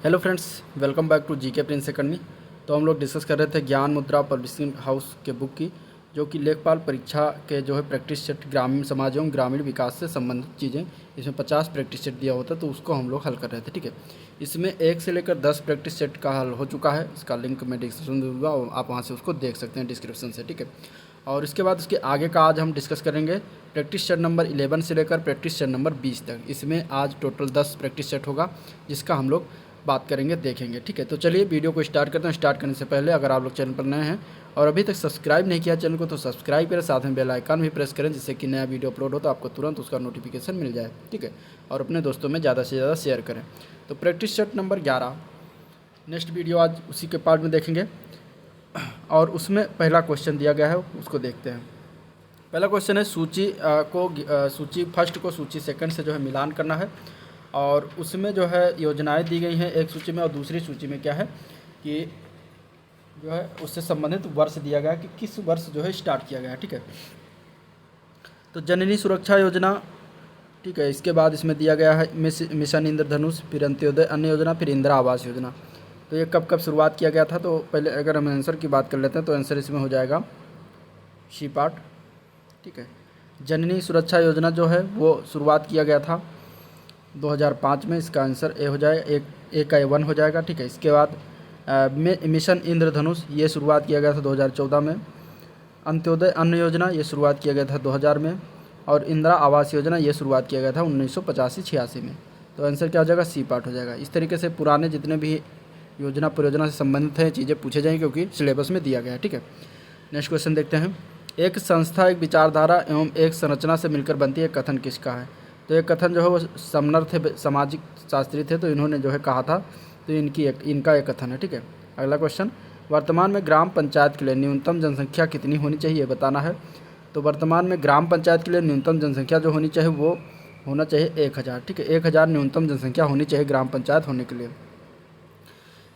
Hello friends, welcome back to GK prince academy. तो हम लोग डिस्कस कर रहे थे ज्ञान मुद्रा पब्लिशिंग हाउस के बुक की, जो कि लेखपाल परीक्षा के जो है प्रैक्टिस सेट ग्रामीण समाज एवं ग्रामीण विकास से संबंधित चीज़ें, इसमें 50 प्रैक्टिस सेट दिया होता है, तो उसको हम लोग हल कर रहे थे। ठीक है, इसमें 1 से लेकर 10 प्रैक्टिस सेट का हल हो चुका है। इसका लिंक मैं डिस्क्रिप्शन में दूंगा, आप वहाँ से उसको देख सकते हैं डिस्क्रिप्शन से। ठीक है, और इसके बाद उसके आगे का आज हम डिस्कस करेंगे प्रैक्टिस सेट नंबर 11 से लेकर प्रैक्टिस सेट नंबर 20 तक। इसमें आज टोटल 10 प्रैक्टिस सेट होगा, जिसका हम लोग बात करेंगे, देखेंगे। ठीक है, तो चलिए वीडियो को स्टार्ट करते हैं। स्टार्ट करने से पहले अगर आप लोग चैनल पर नए हैं और अभी तक सब्सक्राइब नहीं किया चैनल को, तो सब्सक्राइब करें, साथ में बेल आइकन भी प्रेस करें, जिससे कि नया वीडियो अपलोड हो तो आपको तुरंत उसका नोटिफिकेशन मिल जाए। ठीक है, और अपने दोस्तों में ज़्यादा से ज़्यादा शेयर करें। तो practice set number 11 next video आज उसी के पार्ट में देखेंगे, और उसमें पहला क्वेश्चन दिया गया है, उसको देखते हैं। पहला क्वेश्चन है सूची फर्स्ट को सूची सेकंड से जो है मिलान करना है, और उसमें जो है योजनाएं दी गई हैं एक सूची में, और दूसरी सूची में क्या है कि जो है उससे संबंधित वर्ष दिया गया है कि किस वर्ष जो है स्टार्ट किया गया है। ठीक है, तो जननी सुरक्षा योजना, ठीक है, इसके बाद इसमें दिया गया है मिशन इंद्रधनुष, फिर अंत्योदय अन्न योजना, फिर इंदिरा आवास योजना। तो ये कब कब शुरुआत किया गया था, तो पहले अगर हम आंसर की बात कर लेते हैं तो आंसर इसमें हो जाएगा सी पार्ट। ठीक है, जननी सुरक्षा योजना जो है वो शुरुआत किया गया था 2005 में। इसका आंसर ए हो जाएगा, ए का 1 हो जाएगा। ठीक है, इसके बाद मिशन इंद्रधनुष ये शुरुआत किया गया था 2014 में। अंत्योदय अन्न योजना ये शुरुआत किया गया था 2000 में, और इंदिरा आवास योजना ये शुरुआत किया गया था 1985-86 में। तो आंसर क्या हो जाएगा, सी पार्ट हो जाएगा। इस तरीके से पुराने जितने भी योजना परियोजना से संबंधित हैं चीज़ें पूछे जाएंगी, क्योंकि सिलेबस में दिया गया है। ठीक है, नेक्स्ट क्वेश्चन देखते हैं। एक संस्था एक विचारधारा एवं एक संरचना से मिलकर बनती है, कथन किसका है। तो ये कथन जो है वो समनर थे, सामाजिक शास्त्री थे, तो इन्होंने जो है कहा था, तो इनका एक कथन है। ठीक है, अगला क्वेश्चन, वर्तमान में ग्राम पंचायत के लिए न्यूनतम जनसंख्या कितनी होनी चाहिए बताना है। तो वर्तमान में ग्राम पंचायत के लिए न्यूनतम जनसंख्या जो होनी चाहिए वो होना चाहिए 1000। ठीक है, 1000 न्यूनतम जनसंख्या होनी चाहिए ग्राम पंचायत होने के लिए।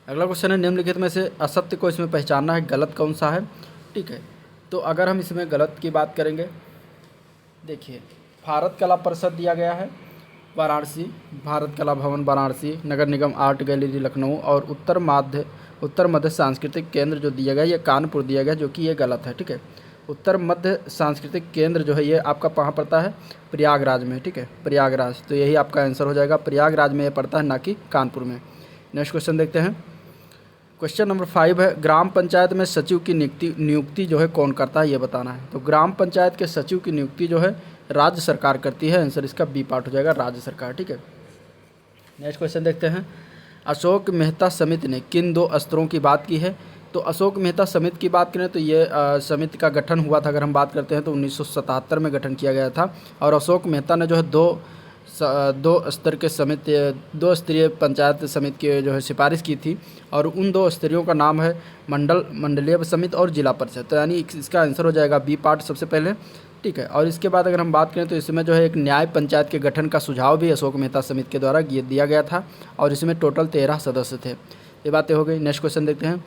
अगला क्वेश्चन है, निम्नलिखित में से असत्य को इसमें पहचानना है, गलत कौन सा है। ठीक है, तो अगर हम इसमें गलत की बात करेंगे, देखिए भारत कला परिषद दिया गया है वाराणसी, भारत कला भवन वाराणसी, नगर निगम आर्ट गैलरी लखनऊ, और उत्तर मध्य सांस्कृतिक केंद्र जो दिया गया ये कानपुर दिया गया, जो कि ये गलत है। ठीक है, उत्तर मध्य सांस्कृतिक केंद्र जो है ये आपका कहाँ पड़ता है, प्रयागराज में। ठीक है, प्रयागराज, तो यही आपका आंसर हो जाएगा, प्रयागराज में ये पड़ता है, ना कि कानपुर में। नेक्स्ट क्वेश्चन देखते हैं। क्वेश्चन नंबर 5 है, ग्राम पंचायत में सचिव की नियुक्ति जो है कौन करता है ये बताना है। तो ग्राम पंचायत के सचिव की नियुक्ति जो है राज्य सरकार करती है, आंसर इसका बी पार्ट हो जाएगा, राज्य सरकार। ठीक है, नेक्स्ट क्वेश्चन देखते हैं। अशोक मेहता समिति ने किन 2 स्तरों की बात की है। तो अशोक मेहता समिति की बात करें तो ये समिति का गठन हुआ था, अगर हम बात करते हैं तो 1977 में गठन किया गया था, और अशोक मेहता ने जो है दो स्तर के समिति, 2 स्तरीय पंचायत समिति की जो है सिफारिश की थी, और उन 2 स्तरीयों का नाम है मंडलीय समिति और जिला परिषद। तो यानी इसका आंसर हो जाएगा बी पार्ट सबसे पहले। ठीक है, और इसके बाद अगर हम बात करें तो इसमें जो है एक न्याय पंचायत के गठन का सुझाव भी अशोक मेहता समिति के द्वारा दिया गया था, और इसमें टोटल 13 सदस्य थे। ये बातें हो गई। नेक्स्ट क्वेश्चन देखते हैं।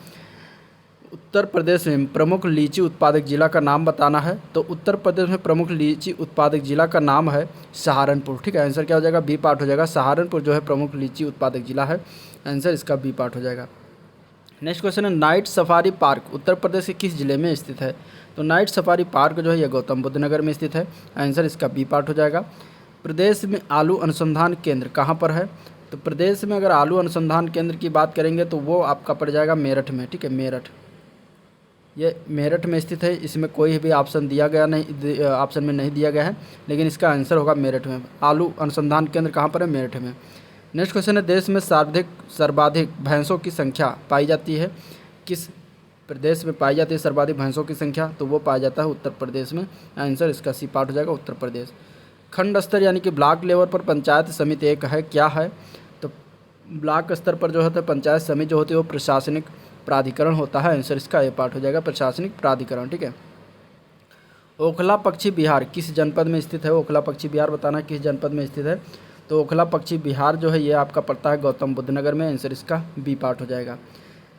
उत्तर प्रदेश में प्रमुख लीची उत्पादक जिला का नाम बताना है। तो उत्तर प्रदेश में प्रमुख लीची उत्पादक जिला का नाम है सहारनपुर। ठीक है, आंसर क्या हो जाएगा, बी पार्ट हो जाएगा, सहारनपुर जो है प्रमुख लीची उत्पादक जिला है, आंसर इसका बी पार्ट हो जाएगा। नेक्स्ट क्वेश्चन है, night safari park Uttar Pradesh के किस जिले में स्थित है। तो नाइट सफारी पार्क जो है यह गौतम बुद्ध नगर में स्थित है, आंसर इसका बी पार्ट हो जाएगा। प्रदेश में आलू अनुसंधान केंद्र कहाँ पर है। तो प्रदेश में अगर आलू अनुसंधान केंद्र की बात करेंगे तो वो आपका पड़ जाएगा मेरठ में। ठीक है, मेरठ, ये मेरठ में स्थित है। इसमें कोई भी ऑप्शन दिया गया नहीं, ऑप्शन में नहीं दिया गया है, लेकिन इसका आंसर होगा मेरठ में। आलू अनुसंधान केंद्र कहाँ पर है, मेरठ में। नेक्स्ट क्वेश्चन है, देश में सर्वाधिक भैंसों की संख्या पाई जाती है, किस प्रदेश में पाई जाती है सर्वाधिक भैंसों की संख्या। तो वो पाया जाता है उत्तर प्रदेश में, आंसर इसका सी पार्ट हो जाएगा, उत्तर प्रदेश। खंड स्तर यानी कि ब्लॉक लेवल पर पंचायत समिति एक है, क्या है। तो ब्लॉक स्तर पर जो होता है पंचायत समिति जो होती है वो प्रशासनिक प्राधिकरण होता है, आंसर इसका ए पार्ट हो जाएगा, प्रशासनिक प्राधिकरण। ठीक है, ओखला पक्षी बिहार किस जनपद में स्थित है। ओखला पक्षी बिहार बताना किस जनपद में स्थित है। तो ओखला पक्षी बिहार जो है ये आपका पड़ता है गौतम बुद्ध नगर में, आंसर इसका बी पार्ट हो जाएगा।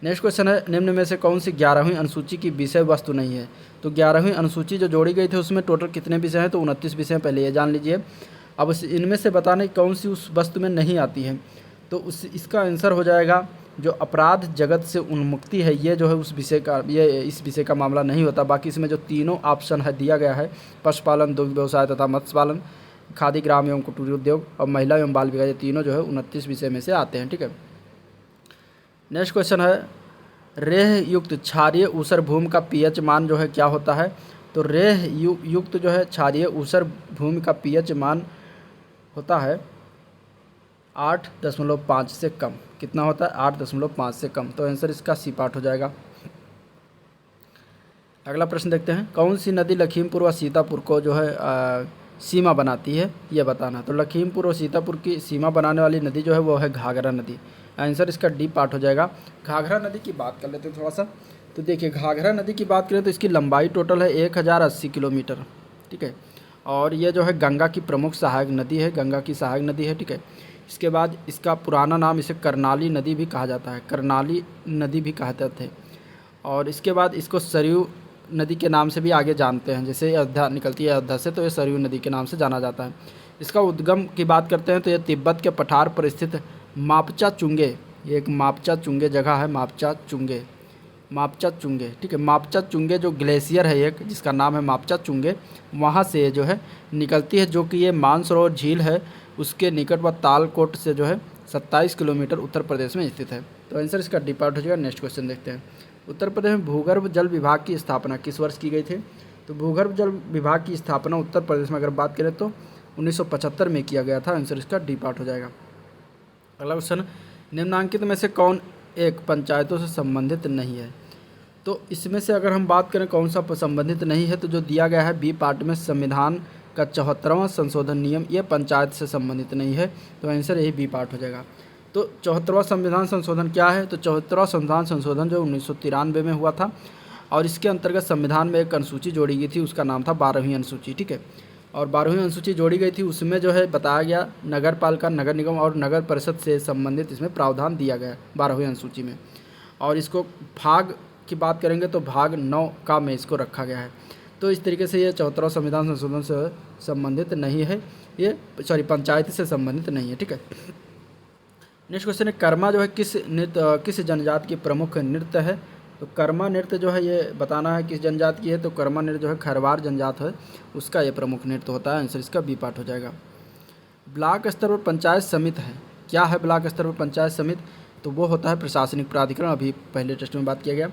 नेक्स्ट क्वेश्चन है, निम्न में से कौन सी 11वीं अनुसूची की विषय वस्तु नहीं है। तो 11वीं अनुसूची जो जोड़ी गई थी उसमें टोटल कितने विषय हैं, तो 29 विषय, पहले ये जान लीजिए। अब इनमें से बताने कौन सी उस वस्तु में नहीं आती है। तो उस इसका आंसर हो जाएगा जो अपराध जगत से उन्मुक्ति है, ये जो है उस विषय का, ये इस विषय का मामला नहीं होता। बाकी इसमें जो तीनों ऑप्शन है दिया गया है, पशुपालन, दुग्ध व्यवसाय तथा मत्स्य पालन, खादी ग्राम एवं कुटीर उद्योग और महिला एवं बाल विकास, ये तीनों जो है 29 विषय में से आते हैं। ठीक है, नेक्स्ट क्वेश्चन है रेह युक्त क्षारीय ऊसर भूमि का पीएच मान जो है क्या होता है। तो रेह युक्त जो है क्षारीय ऊसर भूमि का पीएच मान होता है 8.5 से कम। कितना होता है? 8.5 से कम। तो आंसर इसका सी पार्ट हो जाएगा। अगला प्रश्न देखते हैं, कौन सी नदी लखीमपुर व सीतापुर को जो है सीमा बनाती है, ये बताना। तो लखीमपुर और सीतापुर की सीमा बनाने वाली नदी जो है वो है घाघरा नदी। आंसर इसका डी पार्ट हो जाएगा। घाघरा नदी की बात कर लेते हैं थोड़ा सा। तो देखिए, घाघरा नदी की बात करें तो इसकी लंबाई टोटल है 1080 किलोमीटर। ठीक है, और ये जो है गंगा की प्रमुख सहायक नदी है, गंगा की सहायक नदी है। ठीक है, इसके बाद इसका पुराना नाम इसे करनाली नदी भी कहा जाता है, करनाली नदी भी कहते थे। और इसके बाद इसको सरयू नदी के नाम से भी आगे जानते हैं, जैसे अयोध्या निकलती है अयोध्या से, तो ये सरयू नदी के नाम से जाना जाता है। इसका उद्गम की बात करते हैं तो ये तिब्बत के पठार पर स्थित मापचा चुंगे, ये एक मापचा चुंगे जगह है, मापचा चुंगे, मापचा चुंगे। ठीक है, मापचा चुंगे जो ग्लेशियर है एक, जिसका नाम है मापचा चुंगे, वहाँ से जो है निकलती है, जो कि ये मानसरोवर झील है उसके निकट व तालकोट से जो है 27 किलोमीटर उत्तर प्रदेश में स्थित है। तो आंसर इसका डी पार्ट हो जाएगा। नेक्स्ट क्वेश्चन देखते हैं, उत्तर प्रदेश में भूगर्भ जल विभाग की स्थापना किस वर्ष की गई थी। तो भूगर्भ जल विभाग की स्थापना उत्तर प्रदेश में अगर बात करें तो 1975 में किया गया था। आंसर इसका डी पार्ट हो जाएगा। अगला क्वेश्चन, निम्नांकित में से कौन एक पंचायतों से संबंधित नहीं है। तो इसमें से अगर हम बात करें कौन सा संबंधित नहीं है, तो जो दिया गया है बी पार्ट में संविधान का 74वां संशोधन नियम, ये पंचायत से संबंधित नहीं है। तो आंसर यही बी पार्ट हो जाएगा। तो 74वां संविधान संशोधन क्या है। तो 74वां संविधान संशोधन जो 1993 में हुआ था, और इसके अंतर्गत संविधान में एक अनुसूची जोड़ी गई थी, उसका नाम था 12वीं अनुसूची। ठीक है, और 12वीं अनुसूची जोड़ी गई थी, उसमें जो है बताया गया नगर पालिका, नगर निगम और नगर परिषद से संबंधित इसमें प्रावधान दिया गया 12वीं अनुसूची में। और इसको भाग की बात करेंगे तो भाग 9 का में इसको रखा गया है। तो इस तरीके से ये 74वां संविधान संशोधन से संबंधित नहीं है, ये पंचायत से संबंधित नहीं है। ठीक है, नेक्स्ट क्वेश्चन है, कर्मा जो है किस जनजाति की प्रमुख नृत्य है। तो कर्मा नृत्य जो है ये बताना है किस जनजाति की है। तो कर्मा नृत्य जो है खरवार जनजात है, उसका ये प्रमुख नृत्य होता है। आंसर इसका बी पार्ट हो जाएगा। ब्लॉक स्तर पर पंचायत समिति है, क्या है ब्लॉक स्तर पर पंचायत समिति। तो वो होता है प्रशासनिक प्राधिकरण, अभी पहले टेस्ट में बात किया गया।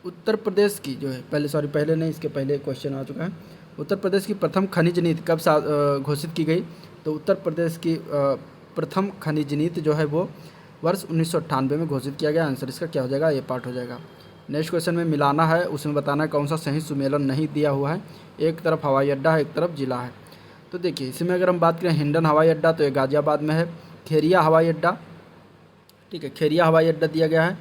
उत्तर प्रदेश की जो है पहले नहीं, इसके पहले क्वेश्चन आ चुका है। उत्तर प्रदेश की प्रथम खनिज नीति कब घोषित की गई। तो उत्तर प्रदेश की प्रथम खनिज नीति जो है वो वर्ष 1998 में घोषित किया गया। आंसर इसका क्या हो जाएगा, ये पार्ट हो जाएगा। नेक्स्ट क्वेश्चन में मिलाना है, उसमें बताना है कौन सा संयुक्त सुमेलन नहीं दिया हुआ है। एक तरफ हवाई अड्डा है, एक तरफ जिला है। तो देखिए, इसमें अगर हम बात करें हिंडन हवाई अड्डा तो ये गाज़ियाबाद में है। खेरिया हवाई अड्डा, ठीक है, खेरिया हवाई अड्डा दिया गया है,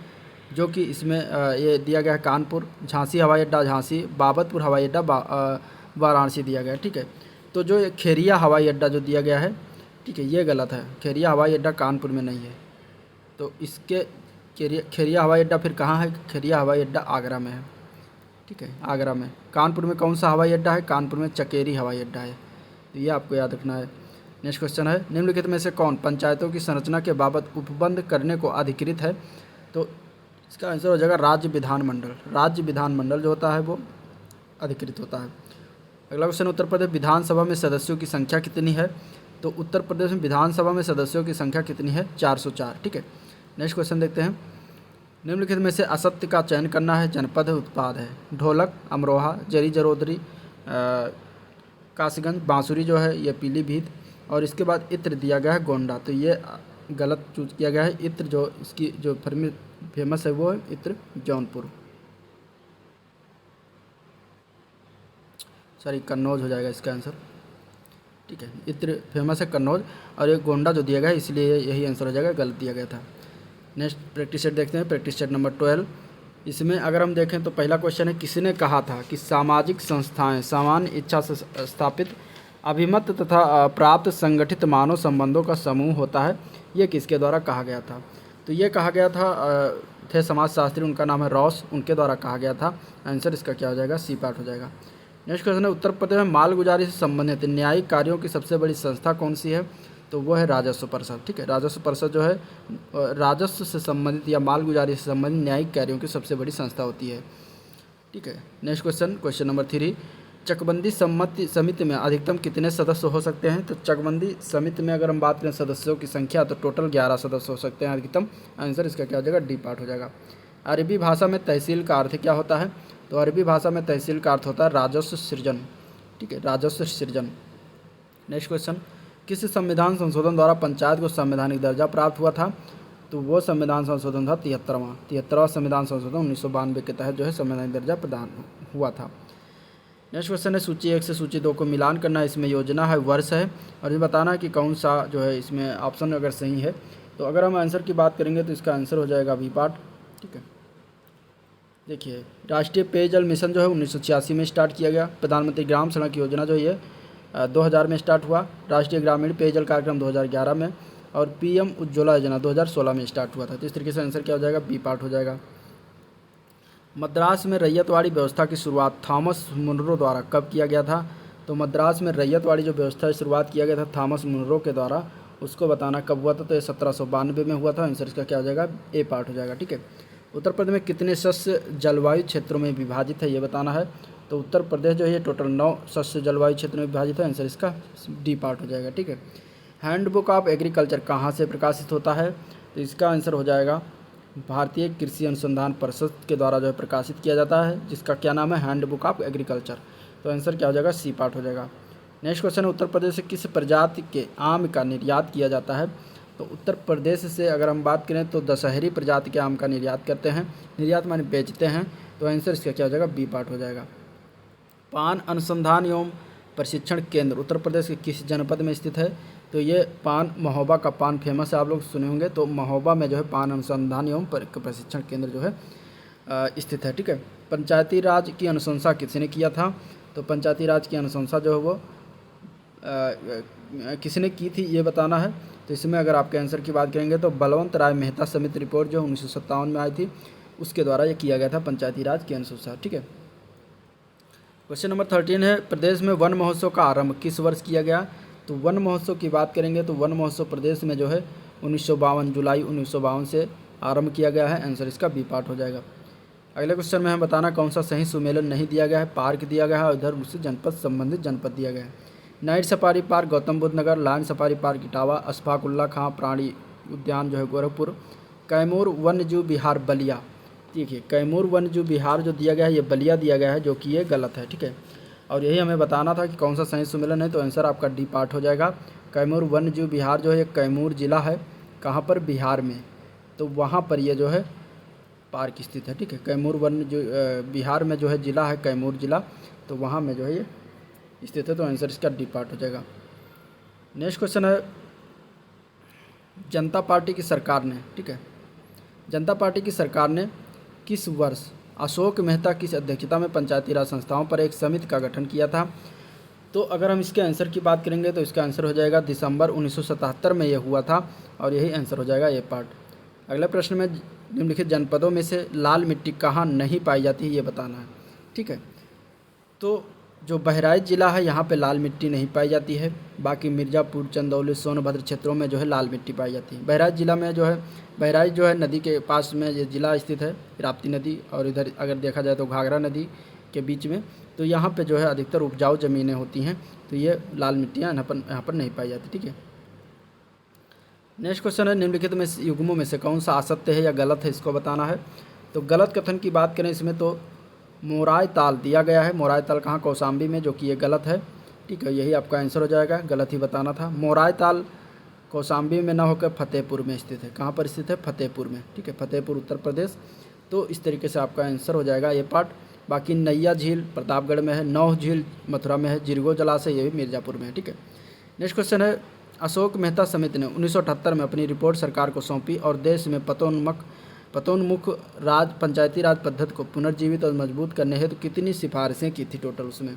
जो कि इसमें ये दिया गया है कानपुर। झांसी हवाई अड्डा झांसी, बाबतपुर हवाई अड्डा वाराणसी दिया गया है। ठीक है, तो जो खेरिया हवाई अड्डा जो दिया गया है, ठीक है, ये गलत है। खेरिया हवाई अड्डा कानपुर में नहीं है। तो इसके खेरिया हवाई अड्डा फिर कहाँ है। खेरिया हवाई अड्डा आगरा में है। ठीक है, आगरा में। कानपुर में कौन सा हवाई अड्डा है। कानपुर में चकेरी हवाई अड्डा है। तो ये आपको याद रखना है। नेक्स्ट क्वेश्चन है, निम्नलिखित में से कौन पंचायतों की संरचना के बाबत उपबंध करने को अधिकृत है। तो इसका आंसर हो जाएगा राज्य विधानमंडल। राज्य विधानमंडल जो होता है वो अधिकृत होता है। अगला क्वेश्चन, उत्तर प्रदेश विधानसभा में सदस्यों की संख्या कितनी है। तो उत्तर प्रदेश में विधानसभा में सदस्यों की संख्या कितनी है, 404। ठीक है, नेक्स्ट क्वेश्चन देखते हैं, निम्नलिखित में से असत्य का चयन करना है। जनपद है, उत्पाद है। ढोलक, अमरोहा, जरी जरोदरी, काशीगंज, बांसुरी जो है ये पीलीभीत, और इसके बाद इत्र दिया गया है गोंडा। तो ये गलत चूज किया गया है। इत्र जो इसकी जो फेमस है वो है इत्र जौनपुर, कन्नौज हो जाएगा इसका आंसर। ठीक है, इत्र फेमस है कन्नौज, और ये गोंडा जो दिया गया है इसलिए यही आंसर हो जाएगा, गलत दिया गया था। नेक्स्ट प्रैक्टिस सेट देखते हैं, प्रैक्टिस सेट नंबर 12। इसमें अगर हम देखें तो पहला क्वेश्चन है, किसने कहा था कि सामाजिक संस्थाएं सामान्य इच्छा से स्थापित अभिमत तथा प्राप्त संगठित मानव संबंधों का समूह होता है। ये किसके द्वारा कहा गया था। तो ये कहा गया था थे समाजशास्त्री, उनका नाम है रॉस, उनके द्वारा कहा गया था। आंसर इसका क्या हो जाएगा, सी पार्ट हो जाएगा। नेक्स्ट क्वेश्चन है, उत्तर प्रदेश में मालगुजारी से संबंधित न्यायिक कार्यों की सबसे बड़ी संस्था कौन सी है। तो वो है राजस्व परिषद। ठीक है, राजस्व परिषद जो है राजस्व से संबंधित या मालगुजारी से संबंधित न्यायिक कार्यों की सबसे बड़ी संस्था होती है। ठीक है, नेक्स्ट क्वेश्चन, क्वेश्चन नंबर 3, चकबंदी समिति में अधिकतम कितने सदस्य हो सकते हैं? तो चकबंदी समिति में अगर हम बात करें सदस्यों की संख्या तो टोटल 11 सदस्य हो सकते हैं अधिकतम। आंसर इसका क्या हो जाएगा? डी पार्ट हो जाएगा। अरबी भाषा में तहसील का अर्थ क्या होता है? तो अरबी भाषा में तहसील का अर्थ होता है राजस्व सृजन। ठीक है, राजस्व सृजन। नेक्स्ट क्वेश्चन, किस संविधान संशोधन द्वारा पंचायत को संवैधानिक दर्जा प्राप्त हुआ था? तो वो संविधान संशोधन था 73वां संविधान संशोधन 1992 के तहत जो है संवैधानिक दर्जा प्रदान हुआ था। नेक्स्ट क्वेश्चन है सूची 1 से सूची 2 को मिलान करना। इसमें योजना है, वर्ष है, और ये बताना है कि कौन सा जो है इसमें ऑप्शन अगर सही है। तो अगर हम आंसर की बात करेंगे तो इसका आंसर हो जाएगा बी पार्ट। ठीक है, देखिए राष्ट्रीय पेयजल मिशन जो है 1986 में स्टार्ट किया गया। प्रधानमंत्री ग्राम सड़क योजना जो है 2000 में स्टार्ट हुआ। राष्ट्रीय ग्रामीण पेयजल कार्यक्रम 2011 में, और पीएम उज्ज्वला योजना 2016 में स्टार्ट हुआ था। तो इस तरीके से आंसर क्या हो जाएगा? बी पार्ट हो जाएगा। मद्रास में रैयतवाड़ी व्यवस्था की शुरुआत थॉमस मुनरो द्वारा कब किया गया था? तो मद्रास में रैयतवाड़ी जो व्यवस्था की शुरुआत किया गया था थॉमस मुनरो के द्वारा, उसको बताना कब हुआ था? तो ये 1792 में हुआ था। आंसर इसका क्या हो जाएगा? ए पार्ट हो जाएगा। ठीक है, उत्तर प्रदेश में कितने शस्य जलवायु क्षेत्रों में विभाजित है ये बताना है। तो उत्तर प्रदेश जो है टोटल 9 शस्य जलवायु क्षेत्र में विभाजित है। आंसर इसका डी पार्ट हो जाएगा। ठीक है, हैंडबुक ऑफ एग्रीकल्चर कहाँ से प्रकाशित होता है? तो इसका आंसर हो जाएगा भारतीय कृषि अनुसंधान परिषद के द्वारा जो है प्रकाशित किया जाता है, जिसका क्या नाम है? Handbook of agriculture. तो आंसर क्या हो जाएगा? सी पार्ट हो जाएगा। नेक्स्ट क्वेश्चन है उत्तर प्रदेश से किस प्रजाति के आम का निर्यात किया जाता है? तो उत्तर प्रदेश से अगर हम बात करें तो दशहरी प्रजाति के आम का निर्यात करते हैं। निर्यात माने बेचते हैं। तो आंसर इसका क्या हो जाएगा? बी पार्ट हो जाएगा। पान अनुसंधान एवं प्रशिक्षण केंद्र उत्तर प्रदेश के किस जनपद में स्थित है? तो ये पान महोबा का पान फेमस है, आप लोग सुने होंगे। तो महोबा में जो है पान अनुसंधान एवं प्रशिक्षण केंद्र जो है स्थित है। ठीक है, पंचायती राज की अनुशंसा किसने किया था? तो पंचायती राज की अनुशंसा जो है वो किसने की थी ये बताना है। तो इसमें अगर आपके आंसर की बात करेंगे तो बलवंत राय मेहता समिति रिपोर्ट जो 1957 में आई थी उसके द्वारा ये किया गया था पंचायती राज की अनुशंसा। ठीक है, क्वेश्चन नंबर 13 है प्रदेश में वन महोत्सव का आरंभ किस वर्ष किया गया? तो वन महोत्सव की बात करेंगे तो वन महोत्सव प्रदेश में जो है 1952 जुलाई 1952 से आरंभ किया गया है। आंसर इसका बी पार्ट हो जाएगा। अगले क्वेश्चन में हम बताना कौन सा सही सुमेलन नहीं दिया गया है। पार्क दिया गया है और इधर उससे जनपद संबंधित जनपद दिया गया है। Night safari park Gautam Buddh Nagar, lion safari park Etawah, Ashfaqulla Khan प्राणी उद्यान जो है गोरखपुर, कैमूर वन्यजीव विहार बलिया। देखिए कैमूर वन्यजीव विहार जो दिया गया है ये बलिया दिया गया है, जो कि ये गलत है। ठीक है, और यही हमें बताना था कि कौन सा सही सुमेलन है। तो आंसर आपका डी पार्ट हो जाएगा। कैमूर वन्यजीव विहार जो है ये कैमूर जिला है, कहाँ पर? बिहार में। तो वहाँ पर ये जो है पार्क स्थित है। ठीक है, कैमूर वन्यजीव बिहार में जो है जिला है कैमूर जिला, तो वहाँ में जो है ये स्थित है। तो आंसर इसका डी पार्ट हो जाएगा। नेक्स्ट क्वेश्चन है जनता पार्टी की सरकार ने, ठीक है, जनता पार्टी की सरकार ने किस वर्ष अशोक मेहता की अध्यक्षता में पंचायती राज संस्थाओं पर एक समिति का गठन किया था? तो अगर हम इसके आंसर की बात करेंगे तो इसका आंसर हो जाएगा दिसंबर 1977 में यह हुआ था, और यही आंसर हो जाएगा ये पार्ट। अगले प्रश्न में निम्नलिखित जनपदों में से लाल मिट्टी कहाँ नहीं पाई जाती है ये बताना है। ठीक है, तो जो बहराइच ज़िला है यहाँ पे लाल मिट्टी नहीं पाई जाती है। बाकी मिर्ज़ापुर, चंदौली, सोनभद्र क्षेत्रों में जो है लाल मिट्टी पाई जाती है। बहराइच ज़िला में जो है बहराइच जो है नदी के पास में ये ज़िला स्थित है, राप्ती नदी, और इधर अगर देखा जाए तो घाघरा नदी के बीच में। तो यहाँ पे जो है अधिकतर उपजाऊ ज़मीनें होती हैं, तो ये लाल मिट्टियाँ यहाँ पर नहीं पाई जाती। ठीक है, नेक्स्ट क्वेश्चन है निम्नलिखित में युग्मों में से कौन सा असत्य है या गलत है, इसको बताना है। तो गलत कथन की बात करें इसमें तो मोराय ताल दिया गया है। मोराय ताल कहाँ? कौशाम्बी में, जो कि ये गलत है। ठीक है, यही आपका आंसर हो जाएगा, गलत ही बताना था। मोराय ताल कौशाम्बी में ना होकर फतेहपुर में स्थित है। कहाँ पर स्थित है? फतेहपुर में। ठीक है, फतेहपुर उत्तर प्रदेश। तो इस तरीके से आपका आंसर हो जाएगा ये पार्ट। बाकी नैया झील प्रतापगढ़ में है, नौह झील मथुरा में है, जिरगो जलाशय ये भी मिर्ज़ापुर में है। ठीक है, नेक्स्ट क्वेश्चन है अशोक मेहता समिति ने 1978 में अपनी रिपोर्ट सरकार को सौंपी और देश में पतोन्मुख राज पंचायती राज पद्धति को पुनर्जीवित और मजबूत करने हेतु कितनी सिफारिशें की थी टोटल उसमें?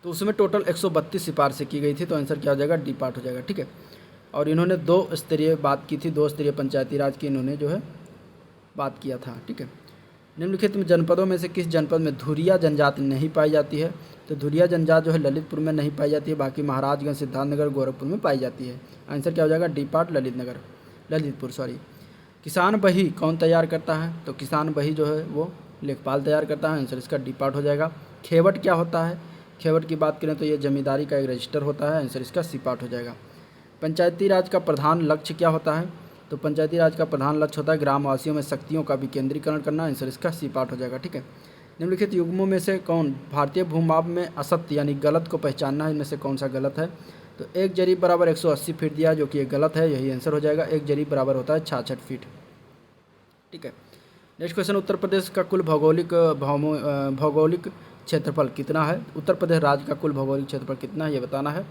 तो उसमें टोटल 132 सिफारिशें की गई थी। तो आंसर क्या हो जाएगा? डी पार्ट हो जाएगा। ठीक है, और इन्होंने 2 स्तरीय बात की थी, 2 स्तरीय पंचायती राज की इन्होंने जो है बात किया था। ठीक है, निम्नलिखित जनपदों में से किस जनपद में धुरिया जनजाति नहीं पाई जाती है? तो धुरिया जनजात जो है ललितपुर में नहीं पाई जाती है, बाकी महाराजगंज, सिद्धार्थनगर, गोरखपुर में पाई जाती है। आंसर क्या हो जाएगा? D part Lalitpur sorry. किसान बही कौन तैयार करता है? तो किसान बही जो है वो लेखपाल तैयार करता है। आंसर इसका डी पार्ट हो जाएगा। खेवट क्या होता है? खेवट की बात करें तो ये जमींदारी का एक रजिस्टर होता है। आंसर इसका सी पार्ट हो जाएगा। पंचायती राज का प्रधान लक्ष्य क्या होता है? तो पंचायती राज का प्रधान लक्ष्य होता है ग्रामवासियों में शक्तियों का विकेंद्रीकरण करना। आंसर इसका सी पार्ट हो जाएगा। ठीक है। निम्नलिखित युग्मों में से कौन भारतीय भूमाप में असत्य यानी गलत को पहचानना है, इनमें से कौन सा गलत है? तो 1 जरीब बराबर 180 फीट दिया जो कि ये गलत है, यही आंसर हो जाएगा। 1 जरीब बराबर होता है 66 फीट। ठीक है। नेक्स्ट क्वेश्चन, उत्तर प्रदेश का कुल भौगोलिक क्षेत्रफल कितना है? उत्तर प्रदेश राज्य का कुल भौगोलिक क्षेत्रफल कितना है ये बताना है।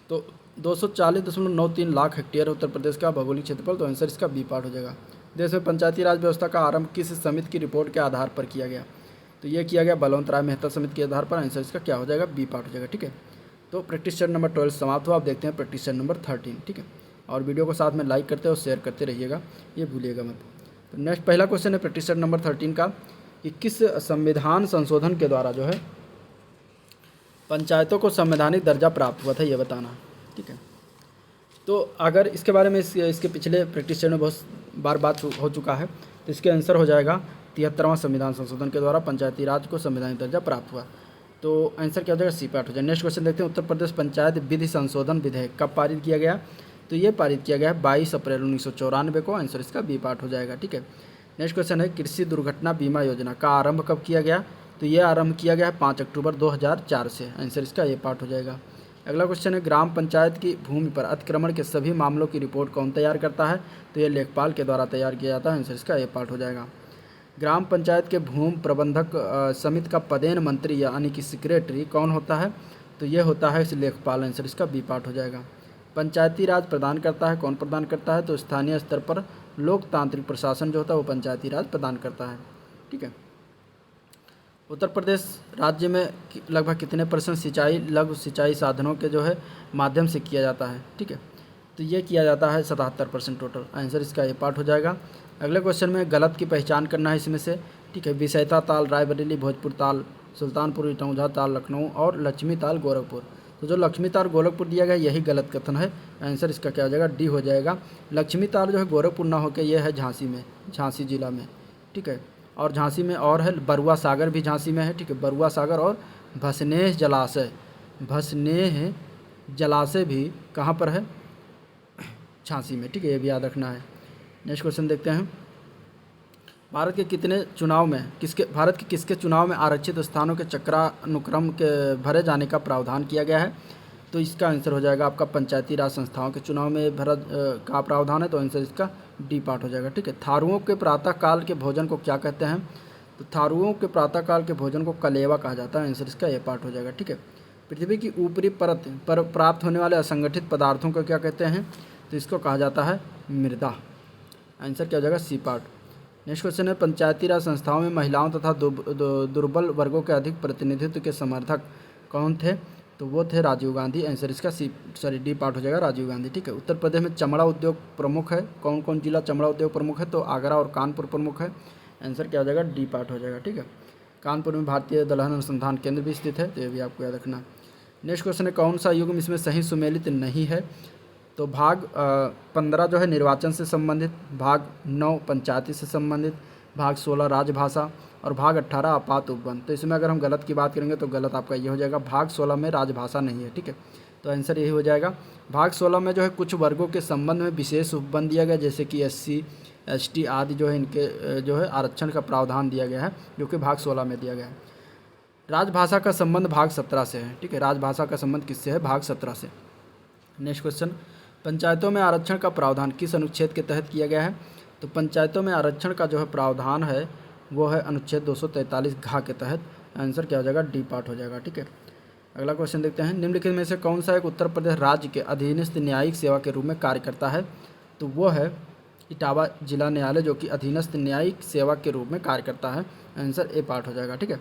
तो 240.93 लाख हेक्टेयर उत्तर प्रदेश का भौगोलिक क्षेत्रफल। तो आंसर इसका बी पार्ट हो जाएगा। देश में पंचायती राज व्यवस्था का आरंभ किस समिति की रिपोर्ट के आधार पर किया गया? तो ये किया गया बलवंत राय मेहता समिति के आधार पर। आंसर इसका क्या हो जाएगा? बी पार्ट हो जाएगा। ठीक है। तो प्रैक्टिस सेट नंबर 12 समाप्त हुआ। आप देखते हैं प्रैक्टिस सेट नंबर 13। ठीक है। और वीडियो को साथ में लाइक करते और शेयर करते रहिएगा, ये भूलिएगा मत। तो नेक्स्ट पहला क्वेश्चन है प्रैक्टिस सेट नंबर 13 का कि किस संविधान संशोधन के द्वारा जो है पंचायतों को संवैधानिक दर्जा प्राप्त हुआ था, ये बताना। ठीक है। तो अगर इसके बारे में इसके पिछले प्रैक्टिस सेट में बहुत बार बात हो चुका है, तो इसके आंसर हो जाएगा 73वां संविधान संशोधन के द्वारा पंचायती राज को संवैधानिक दर्जा प्राप्त हुआ। तो आंसर क्या हो जाएगा? सी पार्ट हो जाएगा। नेक्स्ट क्वेश्चन देखते हैं, उत्तर प्रदेश पंचायत विधि संशोधन विधेयक कब पारित किया गया? तो ये पारित किया गया है 22 अप्रैल 1994 को। आंसर इसका बी पार्ट हो जाएगा। ठीक है। नेक्स्ट क्वेश्चन है, कृषि दुर्घटना बीमा योजना का आरंभ कब किया गया? तो ये आरंभ किया गया है 5 अक्टूबर 2004 से। आंसर इसका ये पार्ट हो जाएगा। अगला क्वेश्चन है, ग्राम पंचायत की भूमि पर अतिक्रमण के सभी मामलों की रिपोर्ट कौन तैयार करता है? तो ये लेखपाल के द्वारा तैयार किया जाता है। आंसर इसका ये पार्ट हो जाएगा। ग्राम पंचायत के भूमि प्रबंधक समिति का पदेन मंत्री यानी कि सेक्रेटरी कौन होता है? तो ये होता है इस लेखपाल। आंसर इसका बी पार्ट हो जाएगा। पंचायती राज प्रदान करता है, कौन प्रदान करता है? तो स्थानीय स्तर पर लोकतांत्रिक प्रशासन जो होता है वो पंचायती राज प्रदान करता है। ठीक है। उत्तर प्रदेश राज्य में लगभग कितने % सिंचाई लघु सिंचाई साधनों के जो है माध्यम से किया जाता है? ठीक है। तो ये किया जाता है 77% टोटल। आंसर इसका ये पार्ट हो जाएगा। अगले क्वेश्चन में गलत की पहचान करना है इसमें से। ठीक है। विषयता ताल रायबरेली, भोजपुर ताल, सुल्तानपुर इटौंझा ताल लखनऊ और लक्ष्मी ताल गोरखपुर। तो जो लक्ष्मी ताल गोरखपुर दिया गया यही गलत कथन है। आंसर इसका क्या हो जाएगा? डी हो जाएगा। लक्ष्मी ताल जो है गोरखपुर ना होकर यह है झांसी में, झांसी जिला में। ठीक है। और झांसी में और है बरुआ सागर भी झांसी में है। ठीक है। बरुआ सागर और भसनेह जलाशय भी कहाँ पर है? झांसी में। ठीक है। ये भी याद रखना है। नेक्स्ट क्वेश्चन देखते हैं, भारत के किसके चुनाव में आरक्षित स्थानों के चक्रानुक्रम के भरे जाने का प्रावधान किया गया है? तो इसका आंसर हो जाएगा आपका पंचायती राज संस्थाओं के चुनाव में का प्रावधान है। तो आंसर इसका डी पार्ट हो जाएगा। ठीक है। थारुओं के प्रातःकाल के भोजन को क्या कहते हैं? तो थारुओं के प्रातःकाल के भोजन को कलेवा कहा जाता है। आंसर इसका ये पार्ट हो जाएगा। ठीक है। पृथ्वी की ऊपरी परत पर प्राप्त होने वाले असंगठित पदार्थों को क्या कहते हैं? तो इसको कहा जाता है मृदा। आंसर क्या हो जाएगा? C part. नेक्स्ट क्वेश्चन है, पंचायती राज संस्थाओं में महिलाओं तथा दुर्बल वर्गों के अधिक प्रतिनिधित्व के समर्थक कौन थे? तो वो थे राजीव गांधी। आंसर इसका डी पार्ट हो जाएगा, राजीव गांधी। ठीक है। उत्तर प्रदेश में चमड़ा उद्योग प्रमुख है, कौन कौन जिला चमड़ा उद्योग प्रमुख है? तो आगरा और कानपुर प्रमुख है। आंसर क्या हो जाएगा? डी पार्ट हो जाएगा। ठीक है। कानपुर में भारतीय दलहन अनुसंधान केंद्र भी स्थित है, तो ये भी आपको याद रखना। नेक्स्ट क्वेश्चन है, कौन सा युग्म इसमें सही सुमेलित नहीं है? तो भाग 15 जो है निर्वाचन से संबंधित, भाग 9 पंचायती से संबंधित, भाग 16 राजभाषा और भाग 18 आपात उपबंध। तो इसमें अगर हम गलत की बात करेंगे तो गलत आपका ये हो जाएगा, भाग 16 में राजभाषा नहीं है। ठीक है। तो आंसर यही हो जाएगा। भाग 16 में जो है कुछ वर्गों के संबंध में विशेष उपबंध दिया गया, जैसे कि SC ST आदि जो है इनके जो है आरक्षण का प्रावधान दिया गया है, जो कि भाग 16 में दिया गया है। राजभाषा का संबंध भाग 17 से है। ठीक है। राजभाषा का संबंध किससे है? भाग 17 से। नेक्स्ट क्वेश्चन, पंचायतों में आरक्षण का प्रावधान किस अनुच्छेद के तहत किया गया है? तो पंचायतों में आरक्षण का जो है प्रावधान है वो है अनुच्छेद 243 घ के तहत। आंसर क्या हो जाएगा? डी पार्ट हो जाएगा। ठीक है। अगला क्वेश्चन देखते हैं, निम्नलिखित में से कौन सा एक उत्तर प्रदेश राज्य के अधीनस्थ न्यायिक सेवा के रूप में कार्य करता है? तो वो है इटावा जिला न्यायालय, जो कि अधीनस्थ न्यायिक सेवा के रूप में कार्य करता है। आंसर ए पार्ट हो जाएगा। ठीक है।